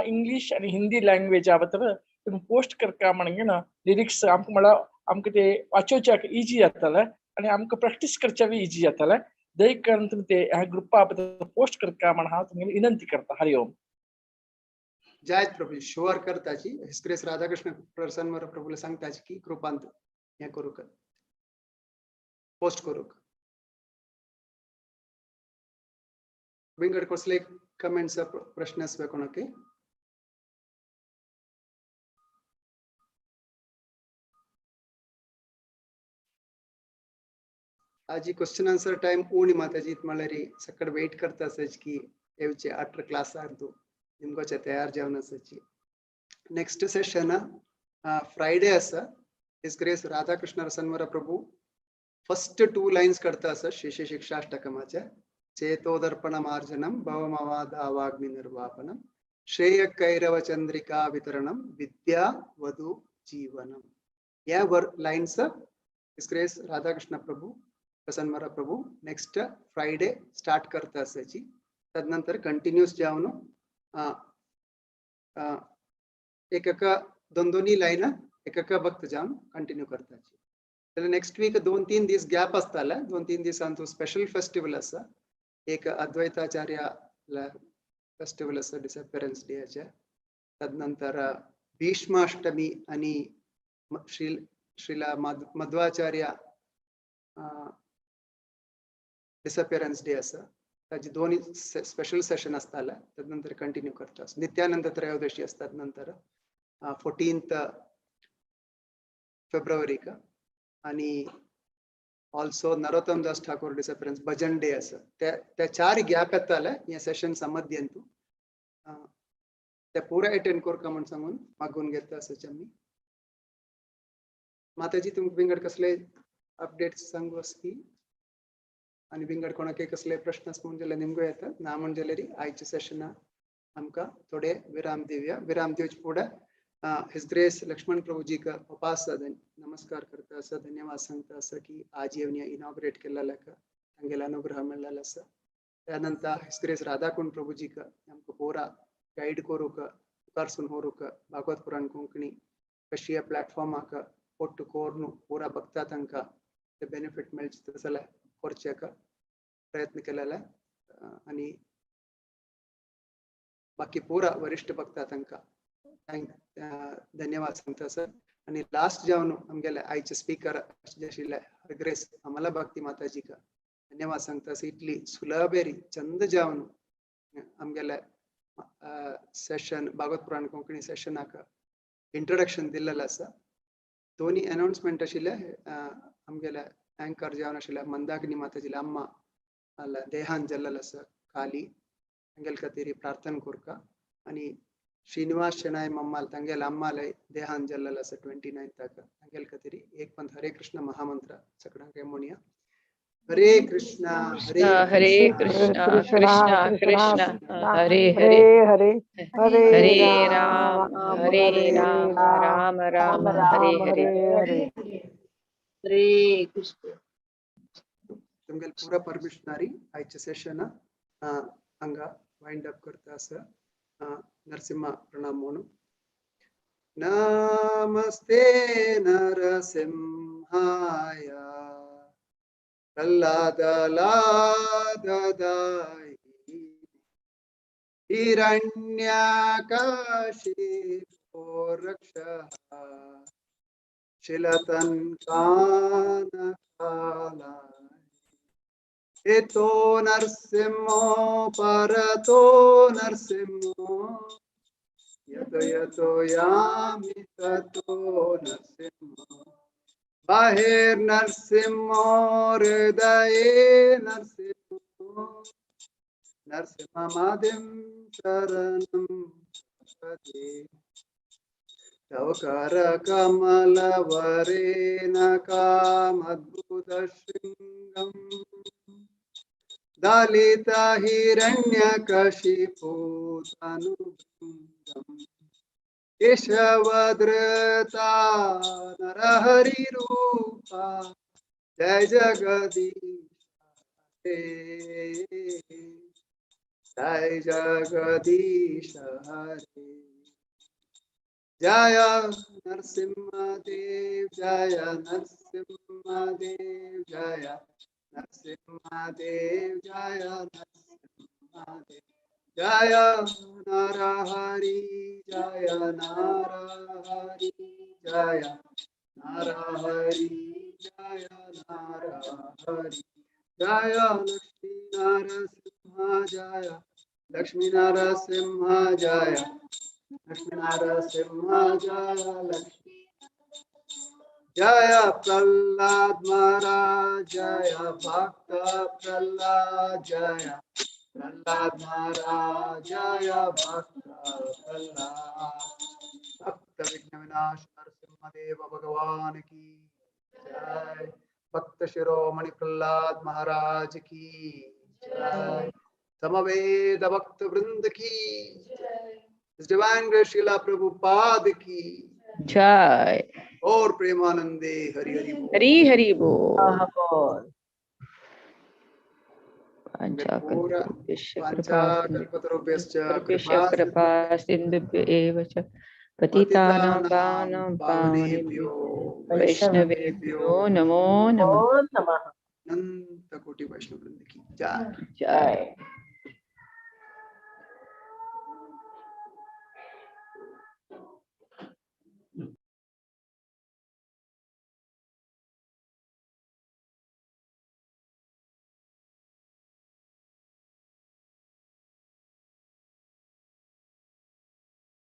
इंग्लिश आणि हिंदी लँग्वेजा भितर तुम्ही पोस्ट करता म्हणून लिरिक्स आमकां म्हळ्यार आमकां ते वाचोवच्याक इजी जातले आणि आमकां प्रॅक्टीस करच्या बी इजी जातले. दय कारण तुम्ही ते ह्या ग्रुपा भितर पोस्ट करता म्हणून हांव तुमगेली विनंती करता. हरि ओम.
जय प्रभू शुअर करताची ग्रेस राधाकृष्ण प्रसन्न प्रभूला सांगताची की ग्रुपांत हे करूक पोस्ट करूक. विंगड कसले कमेंट्स प्रश्न आसवे कोणाक आज क्वेश्चन आंसर टाइम उणी माताजी म्हळ्यार सकड वेट करता आसाची की येवचे 8 क्लास तू निमगोचे तयार जावन आसाची. नेक्स्ट सेशन फ्रायडे आसा. हिज ग्रेस राधाकृष्ण रसनवर प्रभू फर्स्ट 2 लाइन्स करता आसा श्री शिक्षाष्टकमाचे चेतोदर्पण मार्जनम भवमवादावाग्नि निर्वापनम श्रेय कैरव चंद्रिका वितरणम विद्या वधु जीवनम या लाइन्स हिज ग्रेस राधाकृष्ण प्रभू प्रसन्न प्रभू नेक्स्ट फ्रायडे स्टार्ट करता आसाची. तदनंतर कंटिन्यूस जावन एक दोन लाइन एक भक्त जावन कंटिन्यू करताची. जाल्यार नेक्स्ट वीक 2-3 दीस गॅप आसताले. 2-3 दिसांचो स्पेशल फेस्टिवल आसा. एक अद्वैताचार्य फेस्टिवल आसा डिसअपियरन्स डेचे. तदनंतर भीष्माष्टमी आणि श्रीला मध्वाचार्य डिसअपियरन्स डे आसा. ताजी 2 स्पेशल सेशन आसताले. तदनंतर कंटिन्यू करता. नित्यानंद त्रयोदशी असतात नंतर 14th फेब्रुवारी का आणि ऑल्सो नरोत्तम दास ठाकूर डिसअपियरन्स भजन डे आसा. त्या 4 गॅप येताले या सेशन मध्यंतू ते पुरा अटेंड करका म्हणून सांगून मागून घेता आसाचे आमी. माताजी तुमकां विंगड कसले अपडेट्स सांगू आस की आणि विंगड कोणाक कसले प्रश्न म्हणून जाल्यार निमगो येता ना म्हणून जाल्यार आयचे सेशन आमकां थोडे विराम दिवया. विराम दिवचे फुडें हिज ग्रेस लक्ष्मण प्रभुजी का उपास नमस्कार करता आसा धन्यवाद सांगता आसा की आज येवन इनॉग्रेट केलेल्या तांगेले अनुग्रह मेळ्ळेलो आसा. त्यानंतर हिज ग्रेस राधाकुंड प्रभुजी का आमकां पुरा गाईड करूक मुखार सून व्हरूंक भागवत पुराण कोंकणी कशी ह्या प्लॅटफॉर्माक ಒಟ್ಟು ಕೋರ್ನು ಪೂರ ಭಕ್ತ ತನಕ ಬೆನಿಫಿಟ್ ಮೆಲ್ಚಿಸಲ ಕೊರ್ಚಕ प्रयत्न केलेला आणि बाकी पूरा वरिष्ठ भक्ता तंका धन्यवाद सांगता सर. आणि लास्ट जावन आमगेले आयचे स्पीकर आशिल्ले ग्रेस आम्हाला भक्ती माताजी का धन्यवाद सांगता सर. इतली सुलभेरी चंद जावन आमगेले सेशन भागवत पुराण कोंकणी सेशनाक इंट्रोडक्शन दिल्लेला आसा. दोन्ही अनाउन्समेंट आशिल्ले आमगेले अँकर जावन आशिल्ले मंदाकिनी माताजीले अम्मा अಲ್ಲ देहांत जल्लल आसा खाली तांगेल खातीर प्रार्थना कोरका. आणि श्रीनिवास शेनाय मम्माल तांगेल अम्माले देहांत जल्लल आसा 29 ताका तांगेल खातीर एक पंथ हरे कृष्ण महामंत्र सगळ्यांक म्हणया. हरे कृष्णा
हरे कृष्णा कृष्णा कृष्णा हरे हरे हरे राम राम राम हरे हरे हरे कृष्ण.
तुमगेल पूरा परमिशनारी आयचे सेशन हांगा वाइंड अप करता आसा. नरसिंह प्रणाम म्हणून. नमस्ते नरसिंहाय प्रह्लादलाददाय हिरण्यकशिपो रक्षः शिलतन्कानकालाय एतो नरसिंहो परतो नरसिंहो यतो यतो यामि ततो नरसिंहो बाहिर नरसिंहो हृदये नरसिंहो नरसिंहमादिं शरणं प्रपद्ये. तव करकमलवरेण कामद्भुतशृङ्गम् दलित हिरण्यकशिपूतनुभृङ्गम् केशवधृता नरहरिरूपा जय जगदीश जय जगदीश हरे. जय नरसिंहदेव जय नरसिंहदेव जय नरसिंहदेव जय नरसिंहदेव जय नरहरि जय नरहरि जय नरहरि जय नरहरि जय लक्ष्मी नरसिंह जय लक्ष्मी नरसिंह जय लक्ष्मी जय प्रह्लाद महाराज जय भक्त प्रह्लाद जय प्रह्लाद महाराज जय भक्त प्रह्लाद. भक्त विघ्न विनाश नरसिंह देव भगवान की जय. भक्त शिरोमणि प्रह्लाद महाराज की जय. समवेद भक्त वृंद की डिवाइन ग्रेस श्रीला प्रभुपाद की
जय.
और प्रेमानंदे हरि हरि बोल.
हरि हरि बोल.
वाञ्छाकल्पतरुभ्यश्च
कृपा सिन्धुभ्य एव च पतितानां पावनेभ्यो वैष्णवेभ्यो नमो नमः.
अनंत कोटि वैष्णव वृंद की जय.
जय.